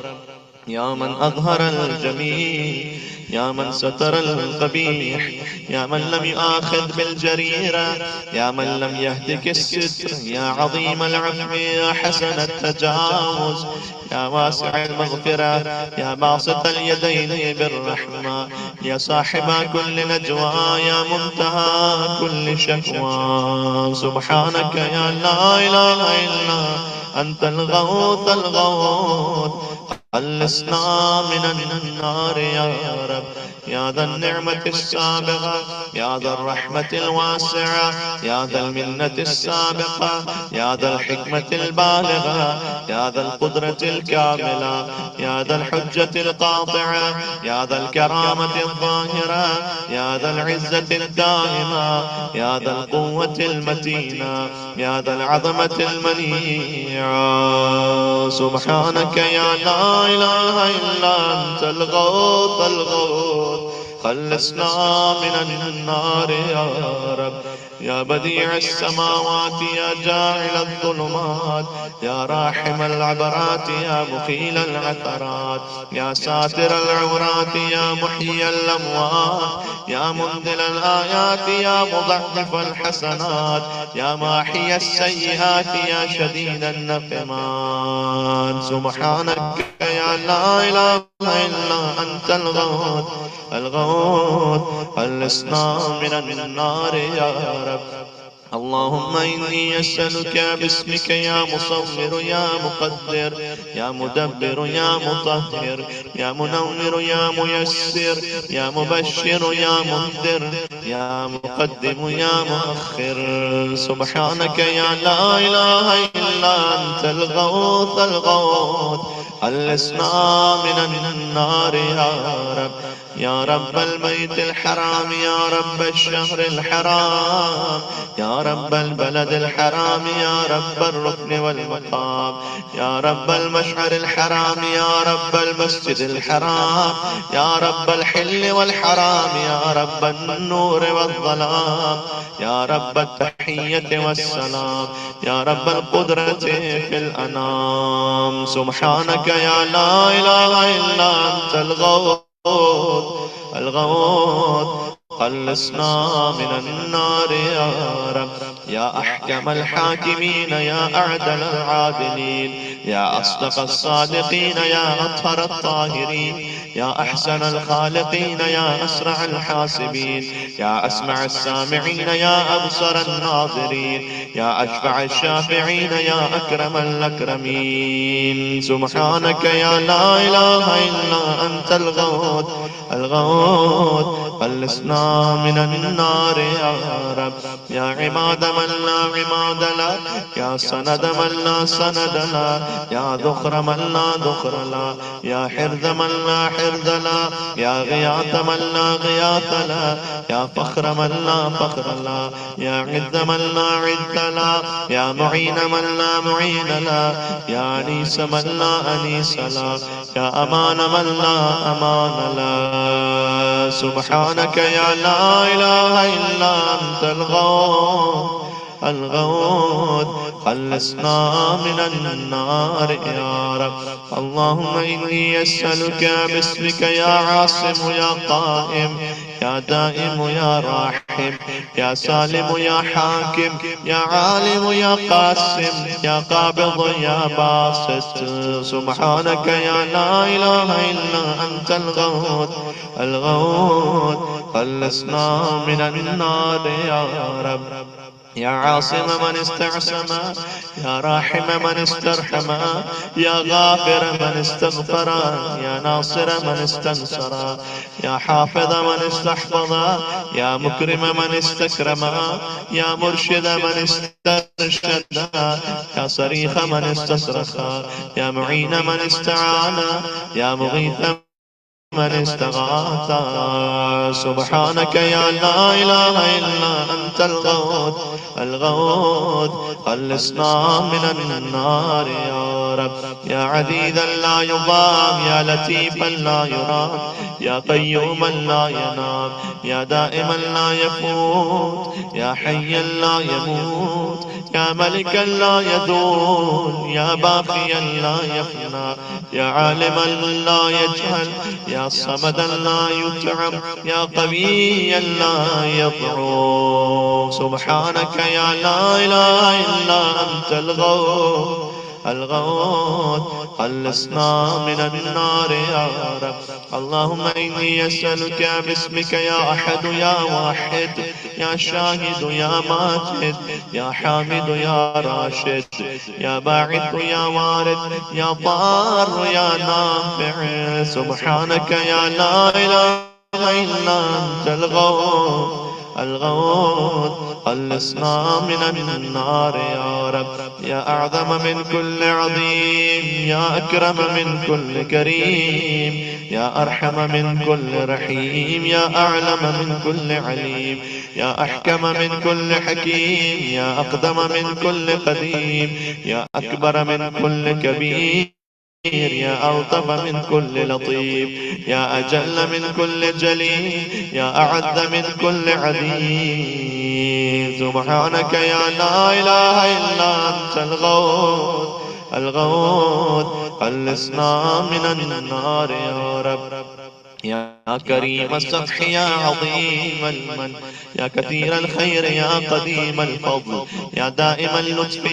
يا من أظهر الجميل يا من ستر القبيح يا من لم يؤاخذ بالجريرة يا من لم يهتك الستر يا عظيم العفو يا حسن التجاوز يا واسع المغفرة يا باسط اليدين بالرحمة يا صاحب كل نجوى يا منتهى كل شكوى. سبحانك يا لا إله إلا أنت الغوث خلصنا من النار يا رب. يا ذا النعمة السابقة يا ذا الرحمة الواسعة يا ذا المنة السابقة يا ذا الحكمة البالغة يا ذا القدرة الكاملة يا ذا الحجة القاطعة يا ذا الكرامة الظاهرة يا ذا العزة الدائمة يا ذا القوة المتينة يا ذا العظمة المنيعة. سبحانك يا لا إله إلا أنت الغوث خلصنا من النار يا رب. يا بديع السماوات يا جاعل الظلمات يا راحم العبرات يا مخيل العثرات يا ساتر العورات يا محيي الأموات يا منزل الآيات يا مضعف الحسنات يا ماحي السيئات يا شديد النقمات. سبحانك يا لا إله إلا أنت الغوث خلصنا من النار يا رب. اللهم إني أسألك باسمك يا مصور يا مقدر يا مدبر يا مطهر يا منور يا ميسر يا مبشر يا منذر يا مقدم يا مؤخر. سبحانك يا لا إله إلا أنت الغوث خلصنا من النار يا رب. يا رب البيت الحرام، يا رب الشهر الحرام، يا رب البلد الحرام، يا رب الركن والمقام، يا رب المشعر الحرام، يا رب المسجد الحرام، يا رب الحل والحرام، يا رب النور والظلام، يا رب التحية والسلام، يا رب القدرة في الأنام. سبحانك يا لا إله إلا أنت الغوث الغوث، خلصنا من النار يا رب. يا أحكم الحاكمين، يا أعدل العادلين، يا أصدق الصادقين، يا أطهر الطاهرين، يا أحسن الخالقين، يا أسرع الحاسبين، يا أسمع السامعين، يا أبصر الناظرين، يا أشفع الشافعين، يا أكرم الأكرمين. سبحانك يا لا إله إلا أنت الغوث الغوث، خلصنا من النار يا رب. يا عماد من لا عماد له، يا سند من لا سند له، يا ذخر من لا ذخر له، يا حرز من لا حرز له، يا غياث من لا غياث له، يا فخر من لا فخر له، يا عز من لا عز له، يا معين من لا معين له، يا أنيس من لا أنيس له، يا أمان من لا أمان له. سبحانك يا لا إله إلا أنت الغوث، خلصنا من النار يا رب. اللهم إني أسألك باسمك يا عاصم يا قائم يا دائم يا راحم يا سالم يا حاكم يا عالم يا قاسم يا قابض يا باسط. سبحانك يا لا إله إلا أنت الغوث، خلصنا من النار يا رب. يا عاصم من استعصم، يا راحم من استرحم، يا غافر من استغفر، يا ناصر من استنصر، يا حافظ من استحفظ، يا مكرم من استكرم، يا مرشد من استرشد، يا صريخ من استصرخ، يا معين من استعان، يا مغيث من استغاث. سبحانك يا لا إله إلا أنت الغوث، خلصنا من النار يا رب. يا عزيزا لا يضام، يا لطيفا لا يرام، يا قيوما لا ينام، يا دائما لا يفوت، يا حيا لا يموت، يا ملكا لا يدون، يا باقيا لا يفنى، يا عالما لا يجهل، يا صمدا لا يتعب، يا قويا لا يضعف. سبحانك يا لا إله إلا أنت الغوث، خلصنا من النار يا رب. اللهم إني أسألك باسمك يا أحد يا واحد، يا شاهد يا ماجد، يا حامد يا راشد، يا باعث يا وارد، يا ضار يا نافع. سبحانك يا لا إله إلا أنت الغوث، خلصنا من النار يا رب. يا أعظم من كل عظيم، يا أكرم من كل كريم، يا أرحم من كل رحيم، يا أعلم من كل عليم، يا أحكم من كل حكيم، يا أقدم من كل قديم، يا أكبر من كل كبير، يا ألطف من كل لطيف، يا أجل من كل جليل، يا أعز من كل عزيز. سبحانك يا لا إله إلا أنت الغوث، خلصنا من النار يا رب. يا كريم الصفح يا عظيم المن، يا كثير الخير يا قديم الفضل، يا دائم اللطف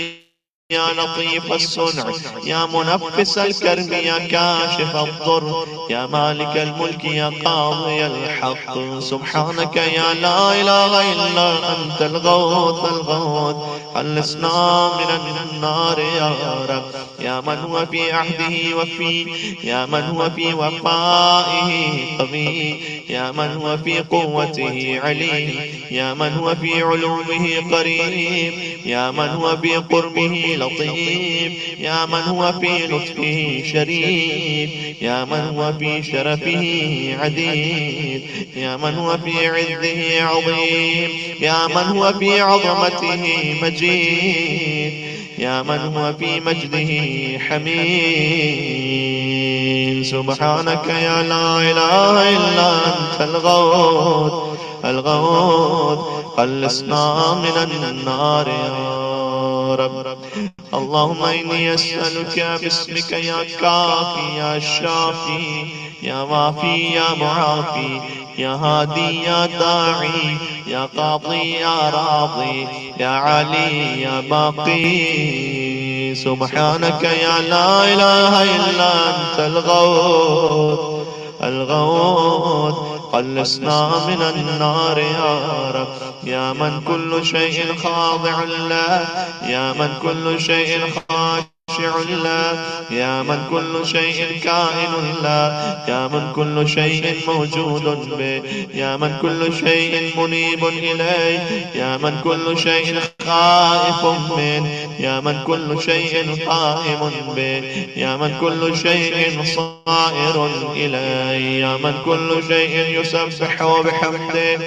يا لطيف الصنع، يا منفس الكرب، يا كاشف الضر، يا مالك الملك، يا قاضي الحق. سبحانك يا لا إله إلا أنت الغوث، خلصنا من النار يا رب. يا من هو في عهده وفي، يا من هو في وفائه قوي، يا من هو في قوته عليم، يا من هو في علومه قريب، يا من هو في قربه لطيف، يا من هو في لطفه شريف، يا من هو في شرفه عديد، يا من هو في عزه عظيم، يا من هو في عظمته مجيد، يا من هو في مجده حميد. سبحانك يا لا إله إلا أنت الغوث الغوث، خلصنا من النار يا رب. اللهم إني أسألك باسمك يا كافي يا شافي يا وافي يا معافي، يا هادي يا داعي، يا قاضي يا راضي، يا علي يا باقي. سبحانك يا لا إله إلا أنت الغوث الغوث، خلصنا من النار يا رب. يا من كل شيء خاضع له، يا من كل شيء خاشع له، يا من كل شيء كائن له، يا من كل شيء موجود به، يا من كل شيء منيب إليه، يا من كل شيء خائف منه، يا من كل شيء قائم به، يا من كل شيء صائر إليه، يا من كل شيء يسبح بحمده،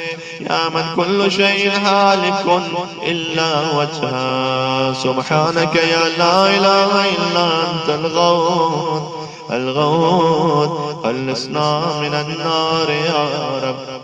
يا من كل شيء هالك إلا وجهه. سبحانك يا لا إله إلا أنت الغوث الغوث، خلصنا من النار يا رب.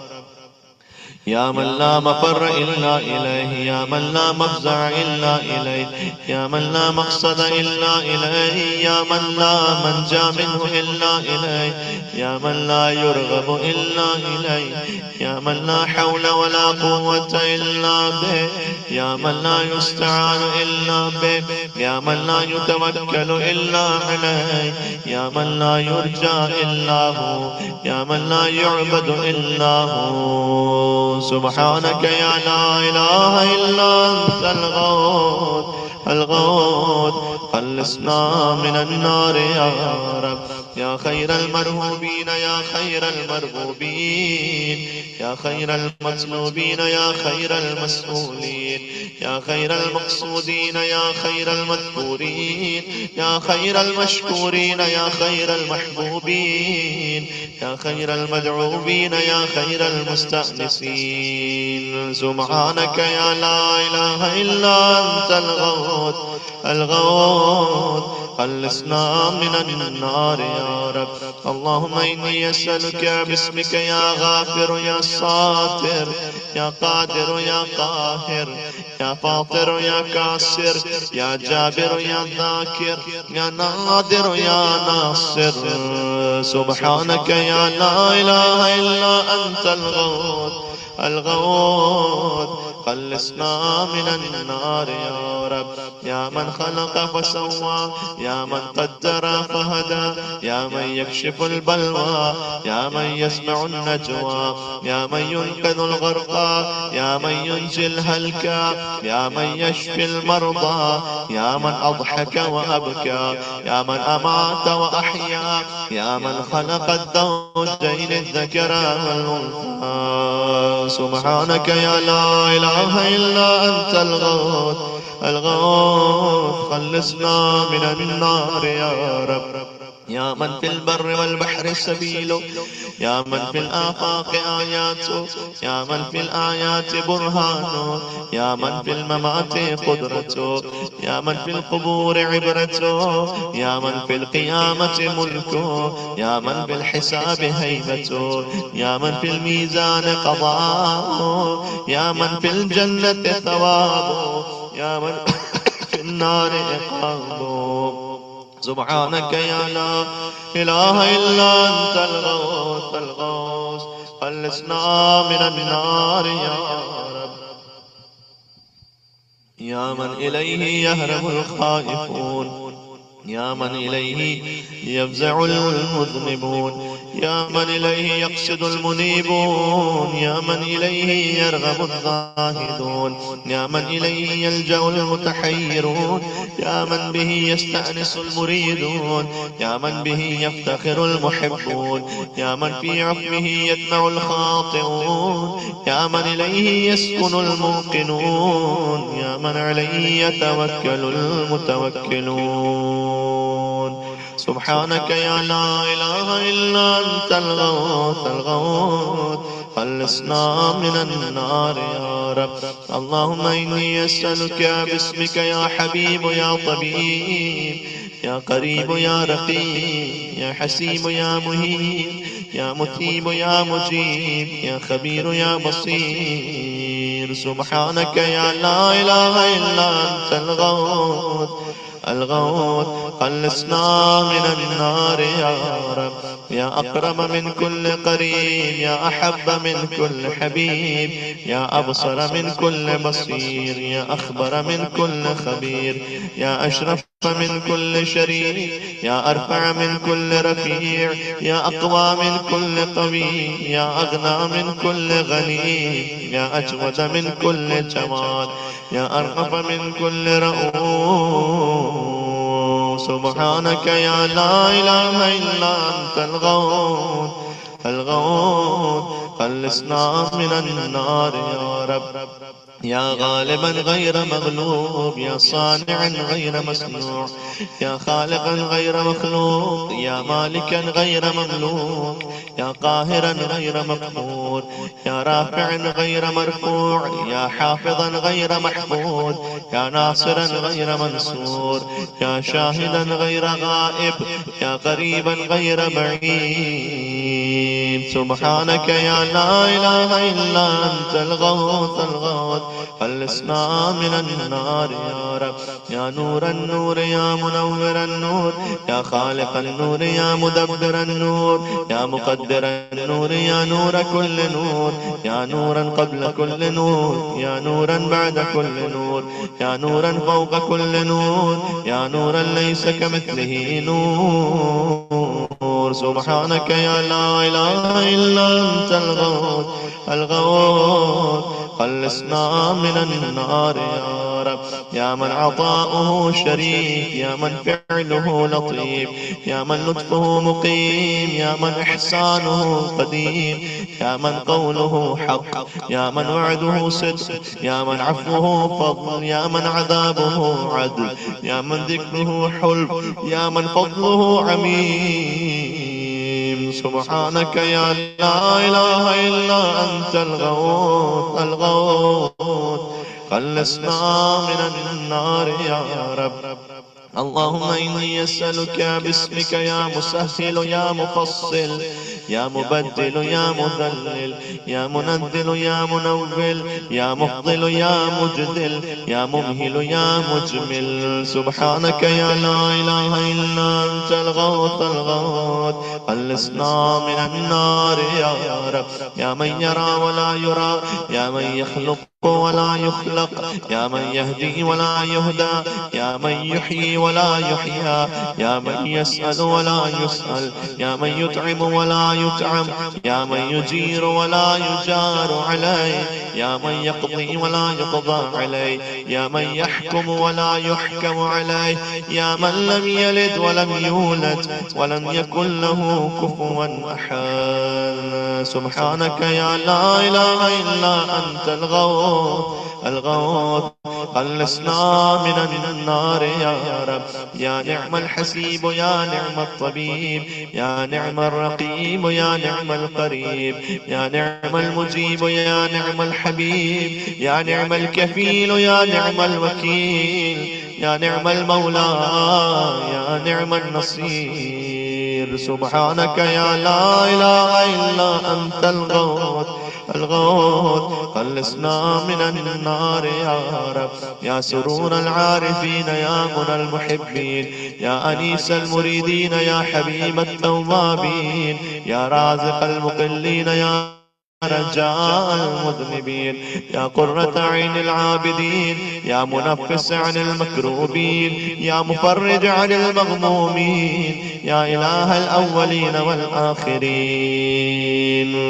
يا من لا مفر إلا إليه، يا من لا مفزع إلا إليه، يا من لا مقصد إلا إليه، يا من لا منجى منه إلا إليه، يا من لا يرغب إلا إليه، يا من لا حول ولا قوة إلا به، يا من لا يستعان إلا به، يا من لا يتوكل إلا عليه، يا من لا يرجى إلا هو، يا من لا يعبد إلا هو. سبحانك يا لا إله إلا أنت الغوث الغوث، خلصنا من النار يا رب. يا خير المرهوبين يا خير المرغوبين، يا خير المطلوبين يا خير المسؤولين، يا خير المقصودين يا خير المذكورين، يا خير المشكورين يا خير المحبوبين، يا خير المدعوبين يا خير المستأنسين. سبحانك يا لا إله إلا أنت الغوث الغوث، خلصنا من النار يا رب. اللهم إني أسألك باسمك يا غافر يا ساتر، يا قادر يا قاهر، يا فاطر يا كاسر، يا جابر يا ذاكر، يا نادر يا ناصر. سبحانك يا لا إله إلا أنت الغوث الغوث، خلصنا من النار يا رب. يا من خلق فسوى، يا من قدر فهدى، يا من يكشف البلوى، يا من يسمع النجوى، يا من ينقذ الغرقى، يا من ينجي الهلكى، يا من يشفي المرضى، يا من أضحك وأبكى، يا من أمات وأحيا، يا من خلق الزوجين الذكر والأنثى. سبحانك يا لا إله إلا أنت الغوث الغوث، خلصنا من النار يا رب. يا من في البر والبحر سبيله، يا من في الآفاق آياته، يا من في الآيات برهانه، يا من في الممات قدرته، يا من في القبور عبرته، يا من في القيامة ملكه، يا من في الحساب هيبته، يا من في الميزان قضاءه، يا من في الجنة ثوابه، يا من في النار عقابه. سبحانك يا لا إله إلا أنت الغوث الغوث، خلصنا من النار يا رب. يا من إليه يهرب الخائفون، يا من إليه يفزع المذنبون، يا من إليه يقصد المنيبون، يا من إليه يرغب الزاهدون، يا من إليه يلجأ المتحيرون، يا من به يستأنس المريدون، يا من به يفتخر المحبون، يا من في عفوه يدمع الخاطئون، يا من إليه يسكن الموقنون، يا من عليه يتوكل المتوكلون. سبحانك يا لا إله إلا أنت الغوث الغوث، خلصنا من النار يا رب. اللهم إني أسألك باسمك يا حبيب يا طبيب، يا قريب يا رقيب، يا حسيب يا مهيب، يا مثيب يا مجيب، يا خبير يا بصير. سبحانك يا لا إله إلا أنت الغوث الغوث، خلصنا من النار يا رب. يا أكرم من كل قريب، يا أحب من كل حبيب، يا أبصر من كل بصير، يا أخبر من كل خبير، يا أشرف من كل شريف، يا أرفع من كل رفيع، يا أقوى من كل قوي، يا أغنى من كل غني، يا أجود من كل جمال، يا أرغب من كل رؤوف. سبحانك يا لا إله إلا أنت الغوث الغوث، خلصنا من النار يا رب. يا غالبا غير مغلوب، يا صانعا غير مصنوع، يا خالقا غير مخلوق، يا مالكا غير مملوك، يا قاهرا غير مقهور، يا رافعا غير مرفوع، يا حافظا غير محفوظ، يا ناصرا غير منصور، يا شاهدا غير غائب، يا قريبا غير بعيد. سبحانك يا لا إله إلا أنت الغوث الغوث، خلصنا من النار يا رب. يا نور النور، يا منور النور، يا خالق النور، يا مدبر النور، يا مقدر النور، يا نور كل نور، يا نورا قبل كل نور، يا نورا بعد كل نور، يا نورا فوق كل نور، يا نورا ليس كمثله نور. سبحانك يا لا إله إلا أنت الغوث الغوث، خلصنا من النار يا رب. يا من عطاؤه شريف، يا من فعله لطيف، يا من لطفه مقيم، يا من إحسانه قديم، يا من قوله حق، يا من وعده صدق، يا من عفوه فضل، يا من عذابه عدل، يا من ذكره حلم، يا من فضله عميم. سبحانك يا لا إله إلا أنت الغوث الغوث، خلصنا من النار يا رب. اللهم إني أسألك باسمك يا مسهل يا مفصل، يا مبدل يا مذلل، يا منزل يا منول، يا مفضل يا مجدل، يا ممهل يا مجمل. سبحانك يا لا إله إلا أنت الغوث الغوث، خلصنا من النار يا رب. يا من يرى ولا يرى، يا من يخلق ولا يخلق، يا من يهدي ولا يهدى، يا من يحيي ولا يحيى، يا من يسأل ولا يسأل، يا من يطعم ولا يطعم، يا من يجير ولا يجار عليه، يا من يقضي ولا يقضى عليه، يا من يحكم ولا يحكم عليه، يا من لم يلد ولم يولد ولم يكن له كفوا أحد. سبحانك يا لا إله إلا أنت الغوث الغوث، خلصنا من النار يا رب. يا نعم الحسيب، يا نعم الطبيب، يا نعم الرقيب، يا نعم القريب، يا نعم المجيب، يا نعم الحبيب، يا نعم الكفيل، يا نعم الوكيل، يا نعم المولى، يا نعم النصير. سبحانك يا لا إله إلا أنت الغوث الغوث، خلصنا من النار يا رب. يا سرور العارفين، يا منى المحبين، يا أنيس المريدين، يا حبيب التوابين، يا رازق المقلين، يا رجاء المذنبين، يا قرة عين العابدين، يا منفس عن المكروبين، يا مفرج عن المغمومين، يا إله الأولين والآخرين.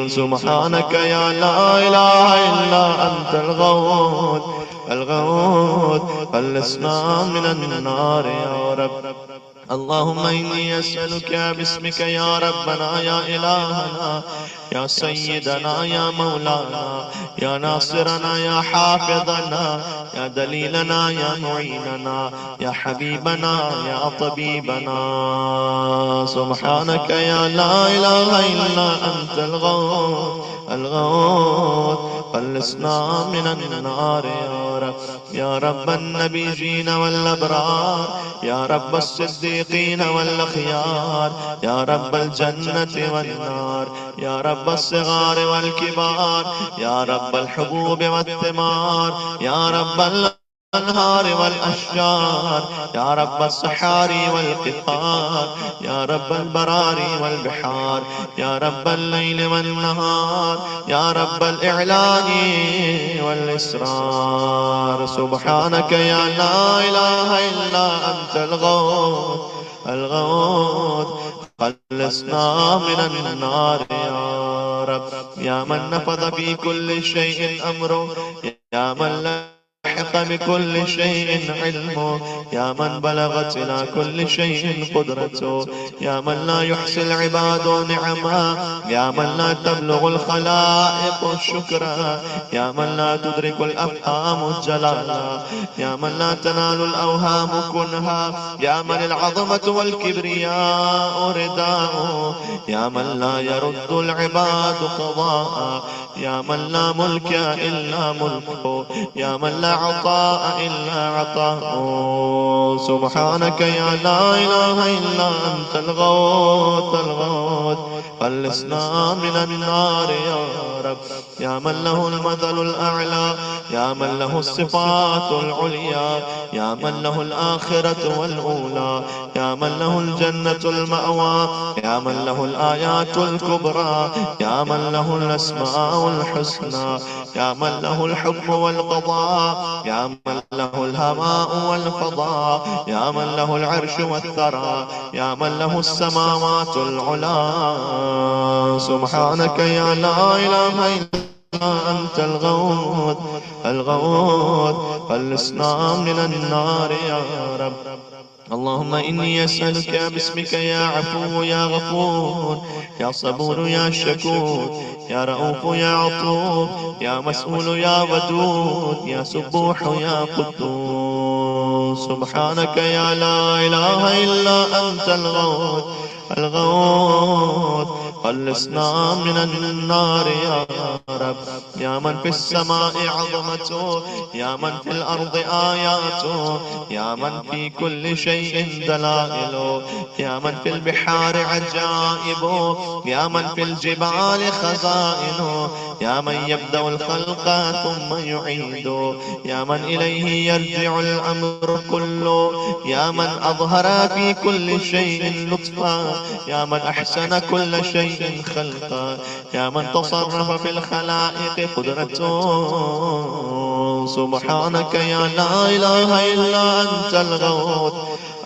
سبحانك يا لا إله إلا أنت الغوث الغوث خلصنا من النار يا رب. اللهم إني أسألك باسمك يا ربنا يا إلهنا يا سيدنا يا مولانا يا ناصرنا يا حافظنا يا دليلنا يا معيننا يا حبيبنا يا طبيبنا، سبحانك يا لا إله إلا أنت الغوث الغوث خلصنا من النار يا رب. يا رب النبيين والأبرار، يا رب الصديقين والأخيار، يا رب الجنة والنار، يا رب الصغار والكبار، يا رب الحبوب والثمار، يا رب الأنهار والأشجار، يا رب الصحاري والقفار، يا رب البراري والبحار، يا رب الليل والنهار، يا رب الإعلان والإسرار، سبحانك يا لا إله إلا أنت الغوث الغوث خلصنا من النار يا رب. يا من نفذ في كل شيء أمره، يا من لحق بكل شيء علمه، يا من بلغت إلى كل شيء قدرته، يا من لا يحصي العباد نعما، يا من لا تبلغ الخلائق الشكرا، يا من لا تدرك الأفهام الجلالا، يا من لا تنال الأوهام كنها، يا من العظمة والكبرياء رداء، يا من لا يرد العباد قضاء، يا من لا ملك إلا ملكه، يا من لا عطاء إلا عطاءه، سبحانك يا لا إله إلا أنت الغوث الغوث خلصنا من النار يا رب. يا من له المثل الأعلى، يا من له الصفات العليا، يا من له الآخرة والأولى، يا من له الجنة المأوى، يا من له الآيات الكبرى، يا من له الأسماء الحسنى، يا من له الحكم والقضاء، يا من له الهواء والفضاء، يا من له العرش والثرى، يا من له السماوات العلى، سبحانك يا لا إله إلا أنت الغوث الغوث خلصنا من النار يا رب. اللهم إني أسألك باسمك يا عفو يا غفور، يا صبور يا شكور، يا رؤوف يا عطوف، يا مسؤول يا ودود، يا سبوح يا قدوس، سبحانك يا لا إله إلا أنت الغوث الغوث خلصنا من النار يا رب. يا من في السماء عظمته، يا من في الأرض آياته، يا من في كل شيء دلائله، يا من في البحار عجائبه، يا من في الجبال خزائنه، يا من يبدأ الخلق ثم يعيده، يا من إليه يرجع الأمر كله، يا من أظهر في كل شيء لطفا، يا من أحسن كل شيء خلقا، يا من تصرف في الخلائق قدرته، سبحانك يا لا إله إلا أنت الغوث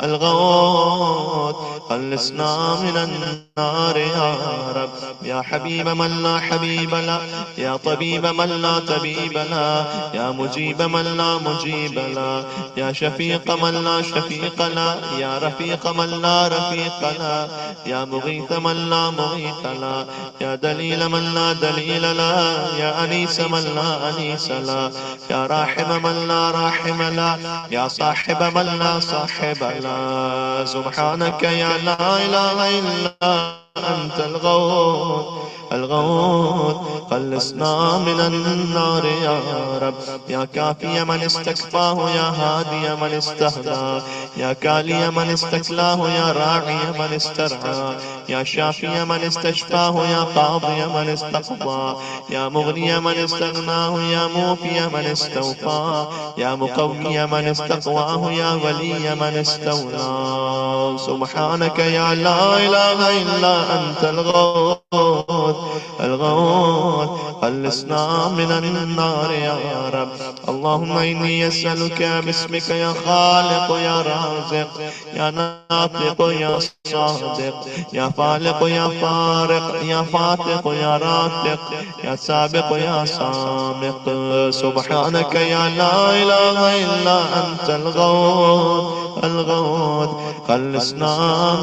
الغوث خلصنا من النار يا رب. يا حبيب من لا حبيب له، يا طبيب من لا طبيب له، يا مجيب من لا مجيب له، يا شفيق من لا شفيق له، يا رفيق من لا رفيق له، يا مغيث من لا مغيث له، يا دليل من لا دليل له، يا أنيس من لا أنيس له، يا راحم من لا راحم له، يا صاحب من لا صاحب له، سبحانك يا لا إله إلا أنت الغوث الغوث خلصنا من النار يا رب. يا كافي من استكفاه، يا هادي من استهدى، يا كالي من استكلاه، يا راعي من استرعى، يا شافي من استشفاه، يا قاضي من استقضى، يا مغني من استغناه، يا موفي من استوفى، يا مقوي من استقواه، يا ولي من استولى، سبحانك يا لا إله إلا أنت الغوث الغوث خلصنا من النار يا رب. اللهم إني أسألك باسمك يا خالق يا رازق يا ناطق يا صادق يا فالق يا فارق يا فاتق يا راتق يا سابق يا سامق. سبحانك يا لا إله إلا أنت الغوث الغوث. خلصنا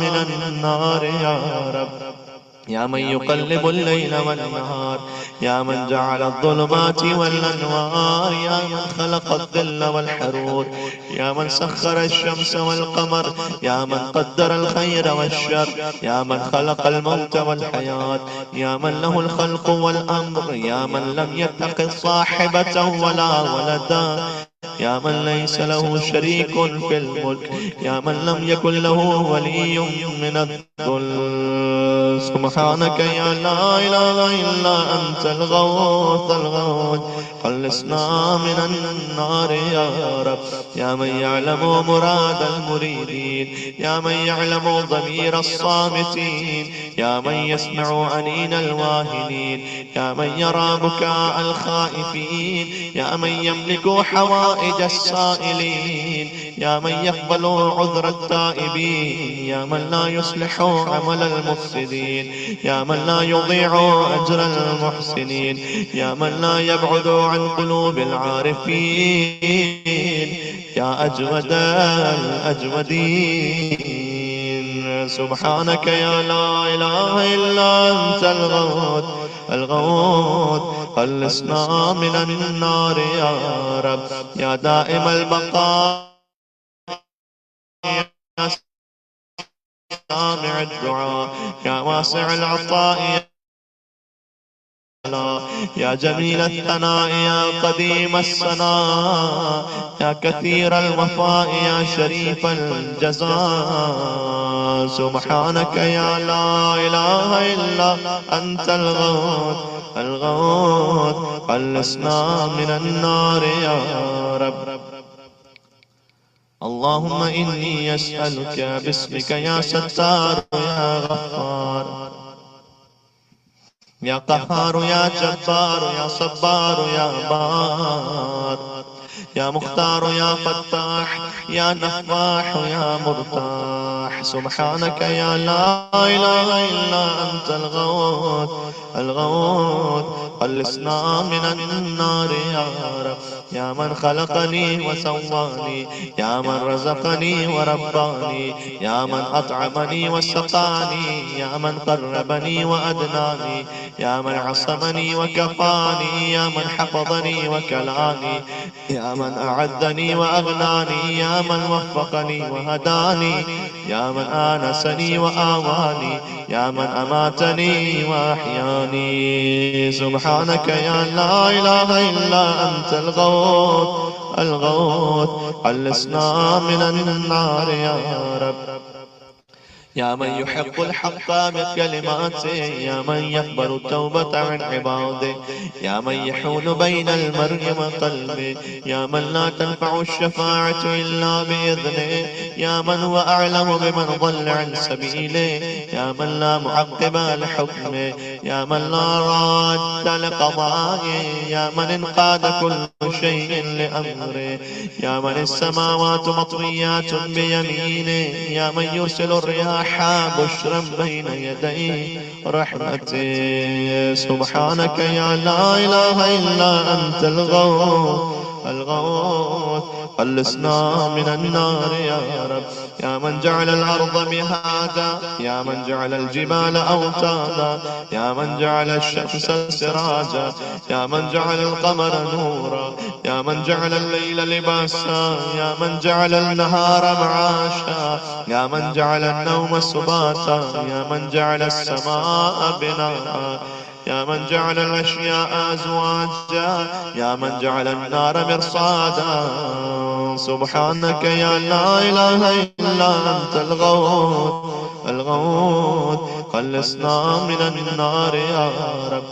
من النار يا رب. يا من يقلب الليل والنهار يا من جعل الظلمات والأنوار يا من خلق الظل والحرور يا من سخر الشمس والقمر يا من قدر الخير والشر يا من خلق الموت والحياة يا من له الخلق والأمر يا من لم يتخذ صاحبة ولا ولدا يا من ليس له شريك في الملك يا من لم يكن له ولي من الذل. سبحانك يا لا إله إلا أنت الغوث الغوث. خلصنا من النار يا رب. يا من يعلم مراد المريدين يا من يعلم ضمير الصامتين يا من يسمع أنين الواهنين يا من يرى بكاء الخائفين يا من يملك حوائج السائلين يا من يقبل عذر التائبين يا من لا يصلح عمل المفسدين يا من لا يضيع أجر المحسنين يا من لا يبعد عن قلوب العارفين يا أجود الأجودين. سبحانك يا لا إله إلا أنت الغوث الغوث. خلصنا من النار يا رب. يا دائم البقاء يا سامع الدعاء يا واسع العطاء يا جميل الثناء يا قديم السناء يا كثير الوفاء يا شريف الجزاء. سبحانك يا لا إله إلا أنت الغوث الغوث. خلصنا من النار يا رب. اللهم إني أسألك باسمك يا ستار يا غفار يا قهار يا جبار يا صبار يا بار يا مختار يا فتاح يا نفاح يا مرتاح. سبحانك يا لا إله إلا أنت الغوث الغوث. خلصنا من النار يا رب. يا من خلقني وسواني يا من رزقني ورباني يا من أطعمني وسقاني يا من قربني وأدناني يا من عصمني وكفاني يا من حفظني وكلاني يا من أعزني وأغناني يا من وفقني وهداني يا من آنسني وآواني يا من أماتني وأحياني. سبحانك يا لا إله إلا أنت الغوث الغوث. خلصنا من النار يا رب. يا من يحق الحق بكلماته يا من يقبل التوبة عن عباده يا من يحول بين المرء وقلبه يا من لا تنفع الشفاعة إلا بإذنه يا من هو أعلم بمن ضل عن سبيله يا من لا معقب لحكمه يا من لا راد لقضائه يا من انقاد كل شيء لأمره يا من السماوات مطويات بيمينه يا من يرسل الرياح بشرا بين يدي رحمته. سبحانك يا لا إله إلا أنت الغوث الغوث. خلصنا من النار يا رب. يا من جعل الأرض مهادا يا من جعل الجبال أوتادا يا من جعل الشمس سراجا يا من جعل القمر نورا يا من جعل الليل لباسا يا من جعل النهار معاشا يا من جعل النوم سباتا يا من جعل السماء بناء يا من جعل الأشياء أزواجا يا من جعل النار مرصادا. سبحانك يا لا إله إلا أنت الغوث الغوث. خلصنا من النار يا رب.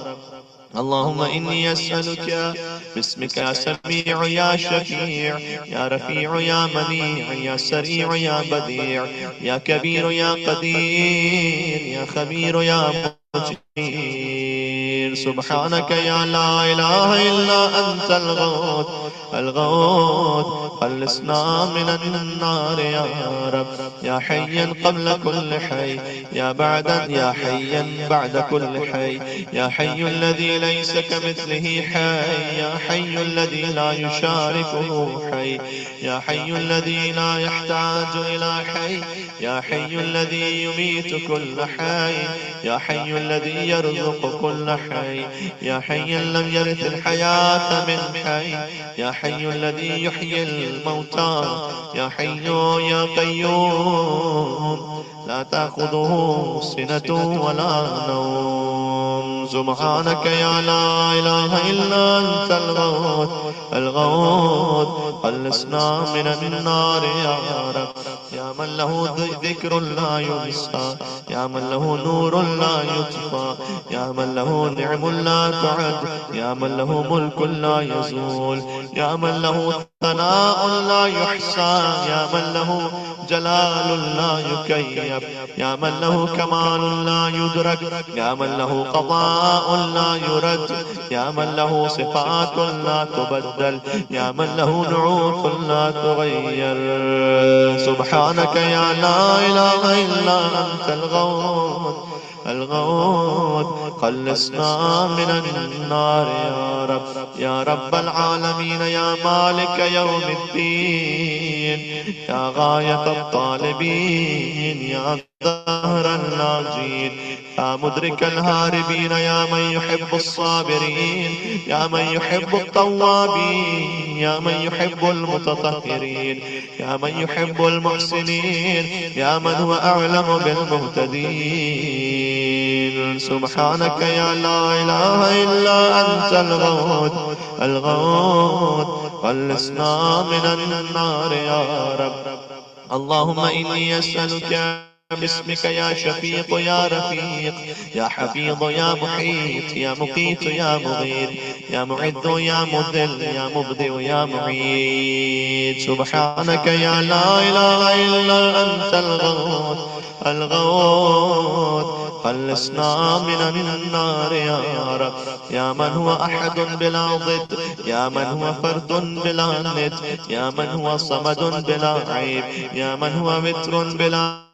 اللهم إني أسألك باسمك يا سميع يا شفيع يا رفيع يا منيع يا سريع يا بديع يا كبير يا قدير يا خبير يا مجير. سبحانك يا لا إله إلا أنت الغوث الغوث خلصنا من النار يا رب يا حيا قبل كل حي يا حيا بعد كل حي يا حي الذي ليس كمثله حي يا حي الذي لا يشاركه حي يا حي الذي لا يحتاج إلى حي يا حي الذي يميت كل حي يا حي الذي يرزق كل حي يا حي لم يرث الحياة من حي يا حي الذي يحيي الموتى يا حي يا قيوم لا تأخذه سنة ولا نوم سبحانك يا لا إله إلا أنت الغوث الغوث خلصنا من النار يا رب يا من له ذكر لا ينسى يا من له نور لا يطفى يا من له نعم لا تعد يا من له ملك لا يزول يا من له ثناء لا يحصى يا من له جلال لا يكيف يا من له كمال لا يدرك يا من له قضاء لا يرد يا من له صفات لا تبدل يا من له نعوت لا تغير سبحانك يا لا إله إلا أنت الغوث الغوث خلصنا من النار يا رب العالمين يا مالك يوم الدين يا غاية الطالبين يا ظهر الناجين يا مدرك الهاربين يا من يحب الصابرين يا من يحب التوابين يا من يحب المتطهرين يا من يحب المحسنين يا من هو أعلم بالمهتدين سبحانك يا لا إله إلا أنت الغوث الغوث خلصنا من النار يا رب اللهم إني أسألك باسمك يا شفيق يا رفيق يا حفيظ يا محيط يا مقيت يا مغيث يا معد يا مذل يا مبدئ يا معيد سبحانك يا لا إله إلا أنت الغوث الغوث خلصنا من النار يا رب يا من هو أحد بلا ضد يا من هو فرد بلا ند يا من هو صمد بلا عيب يا من هو متر بلا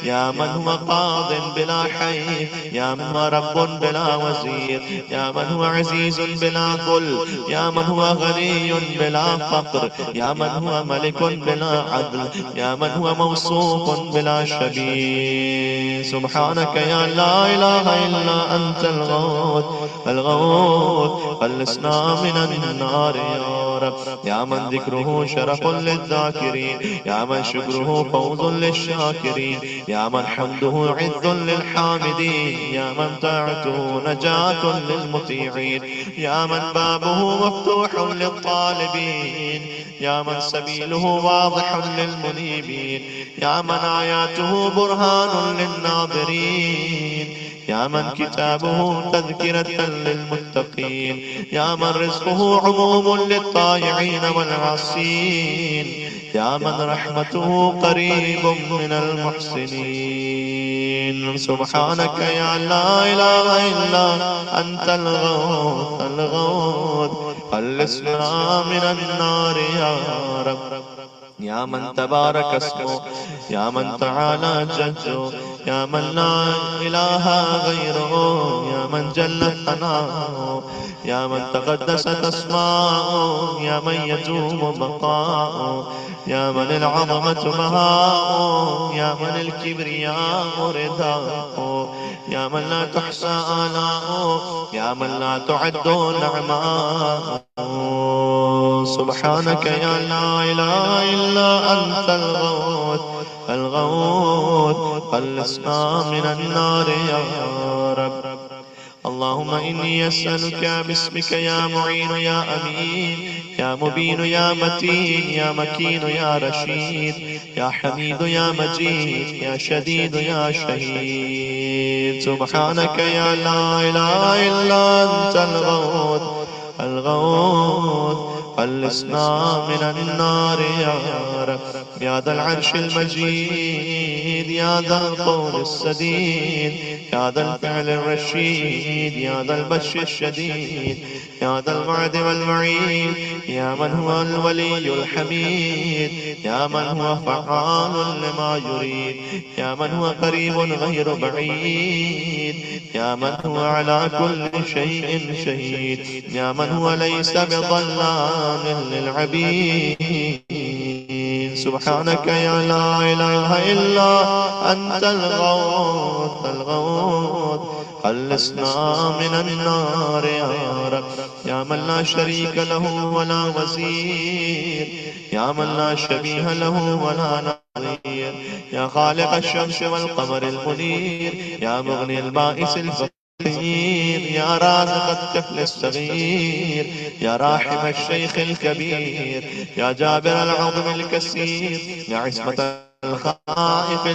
يا من هو قاض بلا حي يا من هو رب بلا وزير يا من هو عزيز بلا ذل يا من هو غني بلا فقر يا من هو ملك بلا عدل يا من هو موصوف بلا شبيه سبحانك يا لا إله إلا أنت الغوث الغوث خلصنا من النار يا رب يا من ذكره شرف للذاكرين يا من شكره فوز للشاكرين يا من حمده عز للحامدين يا من طاعته نجاة للمطيعين يا من بابه مفتوح للطالبين يا من سبيله واضح للمنيبين يا من آياته برهان للناظرين يا من كتابه تذكرة للمتقين يا من رزقه عموم للطائعين والعاصين يا من رحمته قريب من المحسنين سبحانك يا لا إله إلا أنت الغوث الغوث خلصنا من النار يا رب يا من تبارك اسمه يا من تعالى جده يا من لا إله غيره يا من جل ثناؤه يا من تقدست أسماؤه يا من يدوم بقاؤه يا من العظمة بهاؤه يا من الكبرياء رداؤه يا من لا تحصى آلاؤه يا من لا تعد نعماؤه سبحانك يا لا إله إلا أنت الغوث الغوث خلصنا من النار يا رب اللهم إني أسألك باسمك يا معين يا أمين يا مبين يا متين يا مكين يا رشيد يا حميد يا مجيد يا شديد يا شهيد سبحانك يا لا إله إلا أنت الغوث الغوث خلصنا من النار يا رب. يا ذا العرش المجيد، يا ذا القول السديد، يا ذا الفعل الرشيد، يا ذا البش الشديد، يا ذا الوعد والوعيد، يا من هو الولي الحميد، يا من هو فعال لما يريد، يا من هو قريب غير بعيد، يا من هو على كل شيء شهيد، يا من هو ليس بظلام للعبيد. سبحانك يا لا إله إلا أنت الغوث الغوث. خلصنا من النار يا رب. يا من لا شريك له ولا وزير، يا من لا شبيه له ولا نظير، يا خالق الشمس والقمر المنير، يا مغني البائس الفقير، يا رازق الطفل الصغير، يا راحم الشيخ الكبير، يا جابر العظم الكسير، يا عصمة الخائف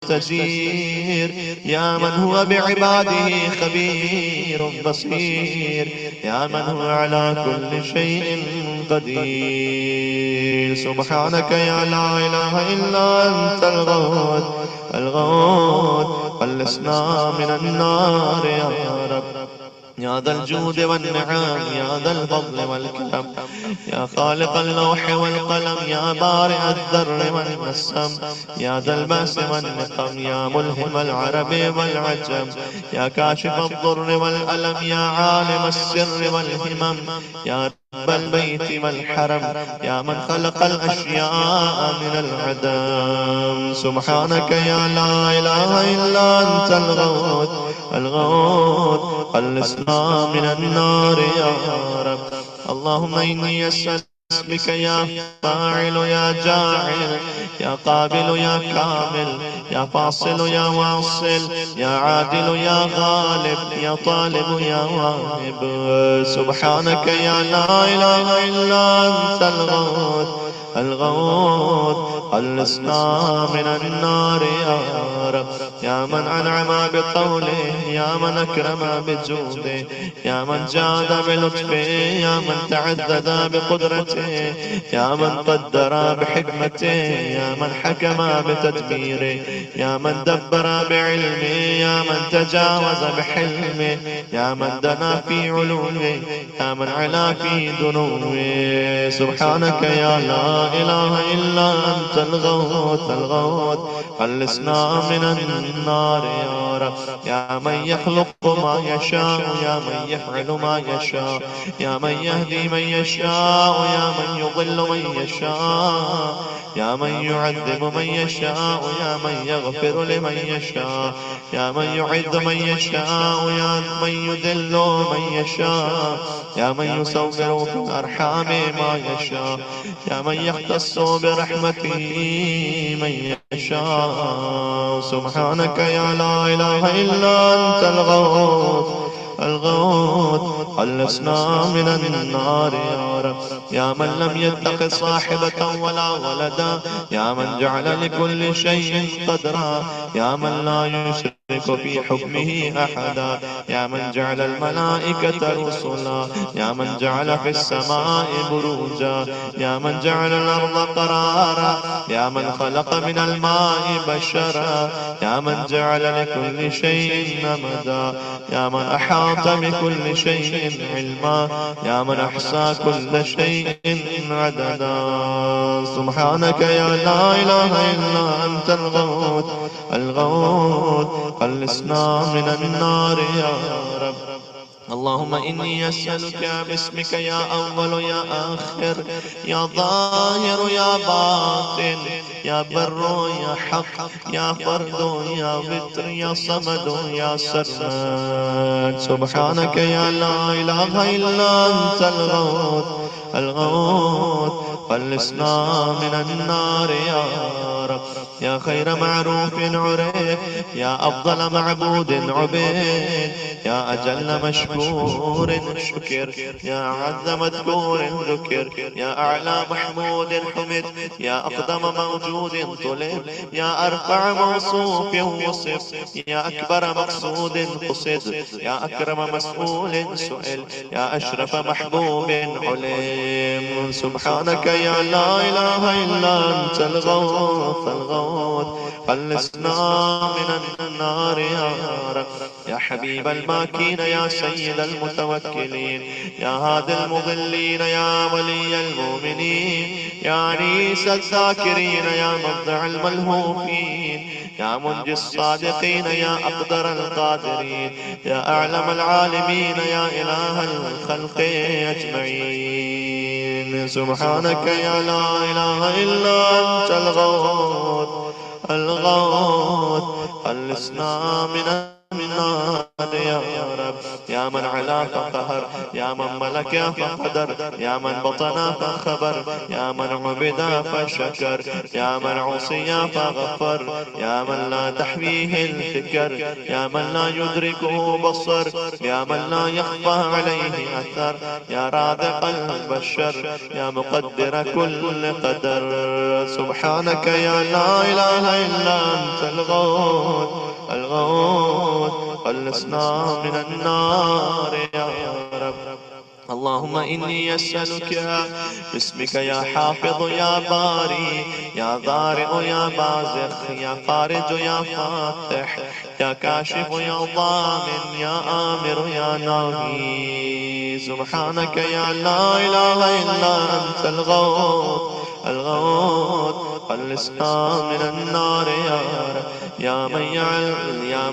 المستجير، يا من هو بعباده خبير بصير، يا من هو على كل شيء قدير. سبحانك يا لا إله إلا أنت الغوث الغوث. خلصنا من النار يا رب. يا ذا الجود والنعم، يا ذا الفضل والكرم، يا خالق اللوح والقلم، يا بارئ الذر والنسم، يا ذا البأس والنقم، يا ملهم العرب والعجم، يا كاشف الضر والألم، يا عالم السر والهمم، يا رب البيت والحرم، يا من خلق الأشياء من العدم. سبحانك يا لا إله إلا أنت الغوث الغوث. خلصنا من النار يا رب. اللهم إني أسألك بك يا فاعل يا جاعل، يا قابل يا كامل، يا فاصل يا واصل، يا عادل يا غالب، يا طالب يا واهب. سبحانك يا لا إله إلا أنت الغوث الغوث. خلصنا من النار يا رب. يا من أنعم بقوله، يا من أكرم بجوده، يا من جاد بلطفه، يا من تعدد بقدرته، يا من قدر بحكمته، يا من حكم بتدبيره، يا من دبر بعلمه، يا من تجاوز بحلمه، يا من دنا في علوه، يا من علا في دنوه. سبحانك يا لا إله إلا أنت الغوث الغوث. خلصنا من النار يا رب. يا من يخلق ما يشاء، يا من يفعل ما يشاء، يا من يهدي من يشاء، يا من يضل من يشاء، يا من يعذب من يشاء، يا من يغفر لمن يشاء، يا من يعز من يشاء، يا من يذل من يشاء، يا من يصور في الأرحام ما يشاء، يا من يختص برحمته من يشاء. سبحانك يا لا إله إلا أنت الغوث الغوث. خلصنا من النار يا رب. يا من لم يتخذ صاحبة ولا ولدا، يا من جعل لكل شيء قدرا، يا من لا يشرك في حكمه أحدا، يا من جعل الملائكة رسلا، يا من جعل في السماء بروجا، يا من جعل الأرض قرارا، يا من خلق من الماء بشرا، يا من جعل لكل شيء نمدا، يا من أحاط بكل شيء علما، يا من أحصى كل شيء عددا. سبحانك يا لا إله إلا أنت الغوث الغوث. خلصنا من النار يا رب. اللهم إني أسألك باسمك يا أول يا آخر، يا ظاهر يا باطن، يا بر يا حق، يا فرد يا وتر، يا صمد يا سرمد. سبحانك يا لا إله إلا أنت الغوث الغوث. خلصنا من النار يا رب. يا خير معروف عرف، يا أفضل معبود عبيد، يا أجل مشكور شكر، يا أعز مذكور ذكر، يا أعلى محمود حمد، يا أقدم موجود طلب، يا أرفع موصوف وصف، يا أكبر مقصود قصد، يا أكرم مسؤول سئل، يا أشرف محبوب علم. سبحانك يا لا إله إلا أنت الغوث الغوث، خلصنا من النار يا رب. يا حبيب الماكين، يا سيد المتوكلين، يا هادي المضلين، يا ولي المؤمنين، يا أنيس الذاكرين، يا مفزع الملهوفين، يا منجي الصادقين، يا أقدر القادرين، يا أعلم العالمين، يا إله الخلق أجمعين. سبحانك يا لا إله إلا أنت الغوث الغوث، خلصنا من النار يا رب. يا من علا فقهر، يا من ملك فقدر، يا من بطن فخبر، يا من عبد فشكر، يا من عصي فغفر، يا من لا تحويه الفكر، يا من لا يدركه بصر، يا من لا يخفى عليه أثر، يا رازق البشر، يا مقدر كل قدر. سبحانك يا لا إله إلا أنت الغوث الغوث، خلصنا من النار يا رب. اللهم إني أسألك باسمك يا حافظ يا باري، يا ضارع يا بازخ، يا فارج يا فاتح، يا كاشف يا ضامن، يا آمر يا ناهي. سبحانك يا لا إله إلا أنت الغوث الغوث، خلصنا من النار يا رب. يا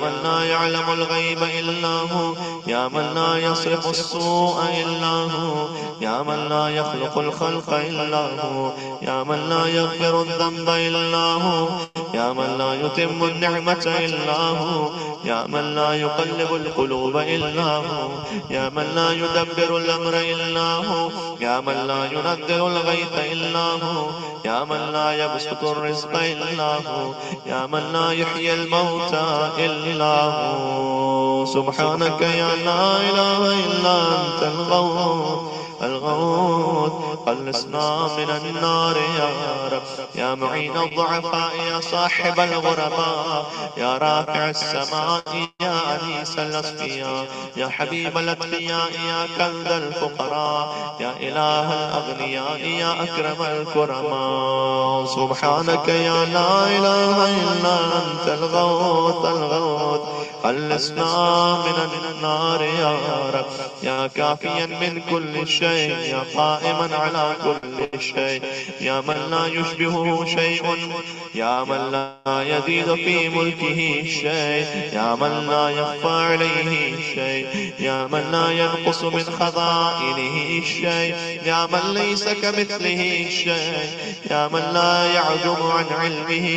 من لا يعلم الغيب إلا هو، يا من لا يصرف السوء إلا هو، يا من لا يخلق الخلق إلا هو، يا من لا يغفر الذنب إلا هو، يا من لا يتم النعمة إلا هو، يا من لا يقلب القلوب إلا هو، يا من لا يدبر الأمر إلا هو، يا من لا ينزل الغيث إلا هو، يا من لا يبسط الرزق إلا هو، يا من لا يحيي الموتى إلا هو. سبحانك يا لا إله إلا أنت الغوث الغوث، خلصنا من النار يا رب. يا معين الضعفاء، يا صاحب الغرباء، يا رافع السماء، يا أنيس الأصفياء، يا حبيب الأتقياء، يا كنز الفقراء، يا إله الأغنياء، يا أكرم الكرماء. سبحانك يا لا إله إلا أنت الغوث الغوث، خلصنا من النار يا رب. يا كافيا من كل شيء، يا قائما على كل شيء، يا من لا يشبهه شيء، يا من لا يزيد في ملكه شيء، يا من لا يخفى عليه شيء، يا من لا ينقص من خزائنه شيء، يا من ليس كمثله شيء، يا من لا يعجب عن علمه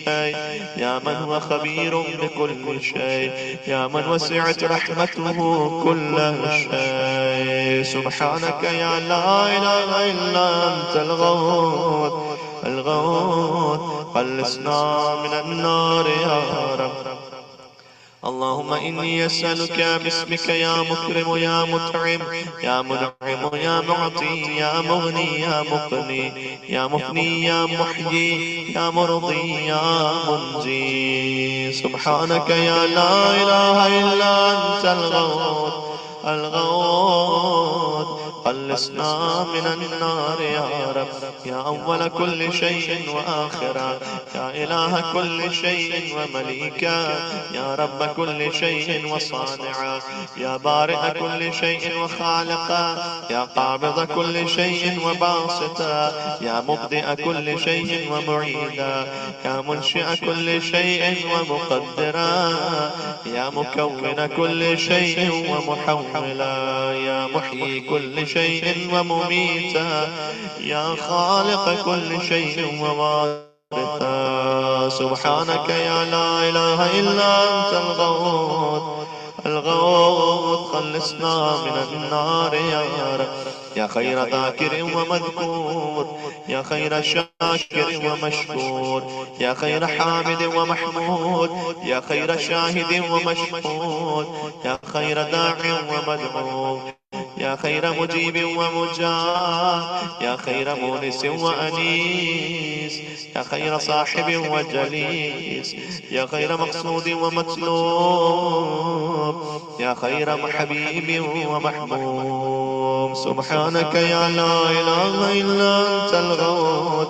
شيء، يا من هو خبير بكل شيء، يا من وسعت رحمته كل شيء. سبحانك يا لا إله إلا أنت الغوث الغوث، خلصنا من النار يا رب. اللهم إني أسألك باسمك يا مكرم يا مطعم يا منعم يا معطي يا مغني يا مقني يا مفني يا محيي يا مرضي يا منجي. سبحانك يا لا إله إلا أنت الغوث الغوث، خلصنا من النار يا رب. يا أول كل شيء وآخرا، يا إله كل شيء ومليكا، يا رب كل شيء وصانعا، يا بارئ كل شيء وخالقا، يا قابض كل شيء وباسطا، يا مبدئ كل شيء ومعيدا، يا منشئ كل شيء ومقدرا، يا مكون كل شيء ومحولا، يا محيي كل شيء ومميتا، يا خالق كل شيء ووارثا. سبحانك يا لا إله إلا أنت الغوث الغوث خلصنا من النار يا رب. يا خير ذاكر ومذكور، يا خير شاكر ومشكور، يا خير حامد ومحمود، يا خير شاهد ومشهود، يا خير داع ومدعو، يا خير مجيب ومجاب، يا خير مونس وأنيس، يا خير صاحب وجليس، يا خير مقصود ومطلوب، يا خير حبيب ومحبوب. سبحانك يا لا إله إلا أنت الغوث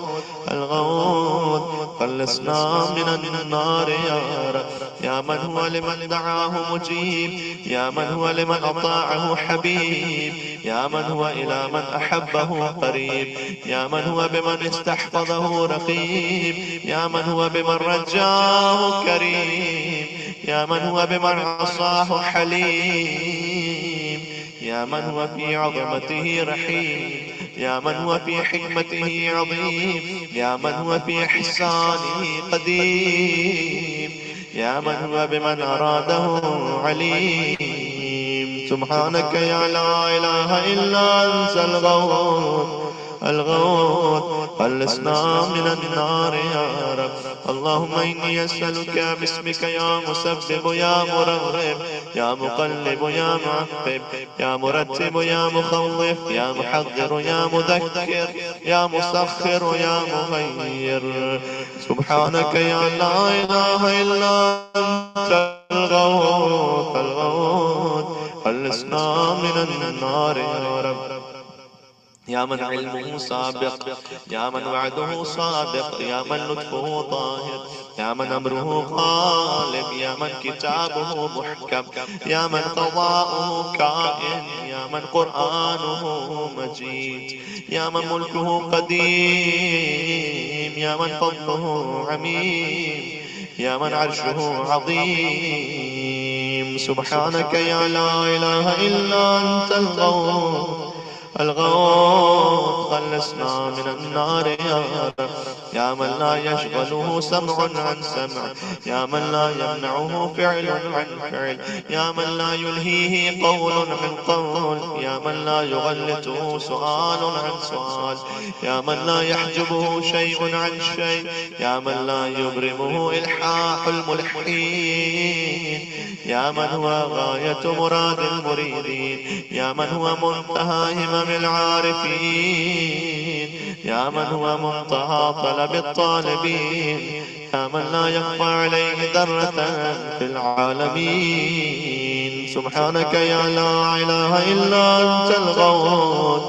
الغوث خلصنا من النار يا رب. يا من هو لمن دعاه مجيب، يا من هو لمن أطاعه حبيب، يا من هو إلى من أحبه قريب، يا من هو بمن استحفظه رقيب، يا من هو بمن رجاه كريم، يا من هو بمن عصاه حليم، يا من هو في عظمته رحيم، يا من هو في حكمته عظيم، يا من هو في إحسانه قديم، يا من هو بمن أراده عليم. سبحانك يا لا إله إلا أنت الغوث الغوث خلصنا من النار يا رب. اللهم إني أسألك باسمك يا مسبب يا مرغب يا مقلب يا معقب يا مرتب يا مخوف يا محذر يا مذكر يا مسخر يا مغير. سبحانك يا لا إله إلا أنت الغوث الغوث خلصنا من النار يا رب. يا من علمه سابق، يا من وعده صادق، يا من لطفه ظاهر، يا من أمره غالب، يا من كتابه محكم، يا من قضاؤه كائن، يا من قرآنه مجيد، يا من ملكه قديم، يا من فضله عميم، يا من عرشه عظيم. سبحانك يا لا إله إلا أنت الغوث الغوث خلصنا من النار يا رب. يا من لا يشغله سمع عن سمع، يا من لا يمنعه فعل عن فعل، يا من لا يلهيه قول عن قول، يا من لا يغلطه سؤال عن سؤال، يا من لا يحجبه شيء عن شيء، يا من لا يبرمه إلحاح الملحين، يا من هو غاية مراد المريدين، يا من هو منتهى همم العارفين، يا من هو منتهى طلب الطالبين، يا من لا يخفى عليه ذرة في العالمين. سبحانك يا لا إله إلا أنت الغوث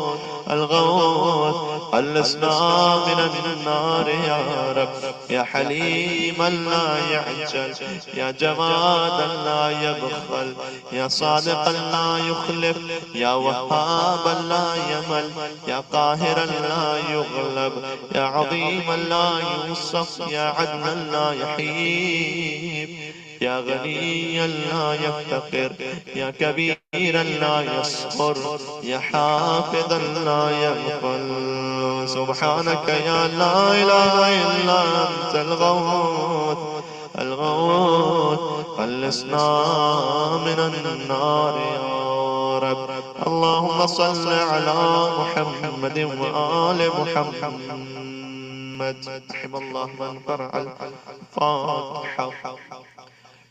الغوث خلصنا من النار يا رب. يا حليما لا يعجل، يا جوادا لا يبخل، يا صادقا لا يخلف، يا وهابا لا يمل، يا قاهرا لا يغلب، يا عظيما لا يوصف، يا عدلا لا يحيب، يا غنيا لا يفتقر، يا كبيرا لا يصغر، يا حافظا لا يغفل. سبحانك يا لا إله إلا أنت الغوث الغوث خلصنا من النار يا رب. اللهم صل على محمد وآل محمد. رحم الله من قرأ الفاتحة.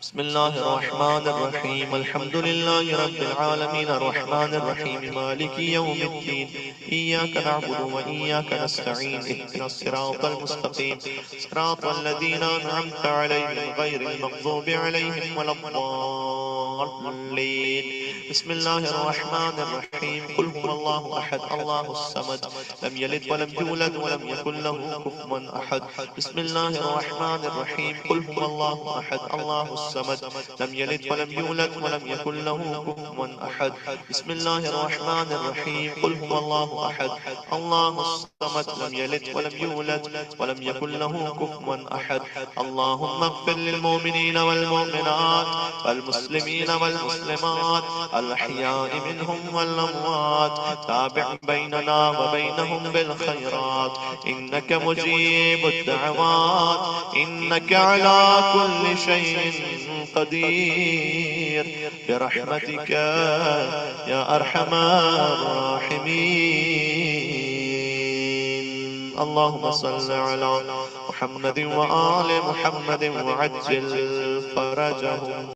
بسم الله الرحمن الرحيم. الحمد لله رب العالمين الرحمن الرحيم مالك يوم الدين. إياك نعبد وإياك نستعين. اهدنا الصراط المستقيم صراط الذين أنعمت عليهم غير المغضوب عليهم ولا الضالين. بسم الله الرحمن الرحيم. قل هو الله أحد الله الصمد لم يلد ولم يولد ولم يكن له كفوا أحد. بسم الله الرحمن الرحيم. قل هو الله أحد الله الصمد لم يلد ولم يولد ولم يكن له كفوا أحد. بسم الله الرحمن الرحيم. قل هو الله أحد الله الصمد لم يلد ولم يولد ولم يكن له كفوا أحد. اللهم اغفر للمؤمنين والمؤمنات والمسلمين والمسلمات الأحياء منهم والأموات تابع بيننا وبينهم بالخيرات إنك مجيب الدعوات إنك على كل شيء قدير برحمتك يا أرحم الراحمين. اللهم صل على محمد وآل محمد وعجل فرجهم.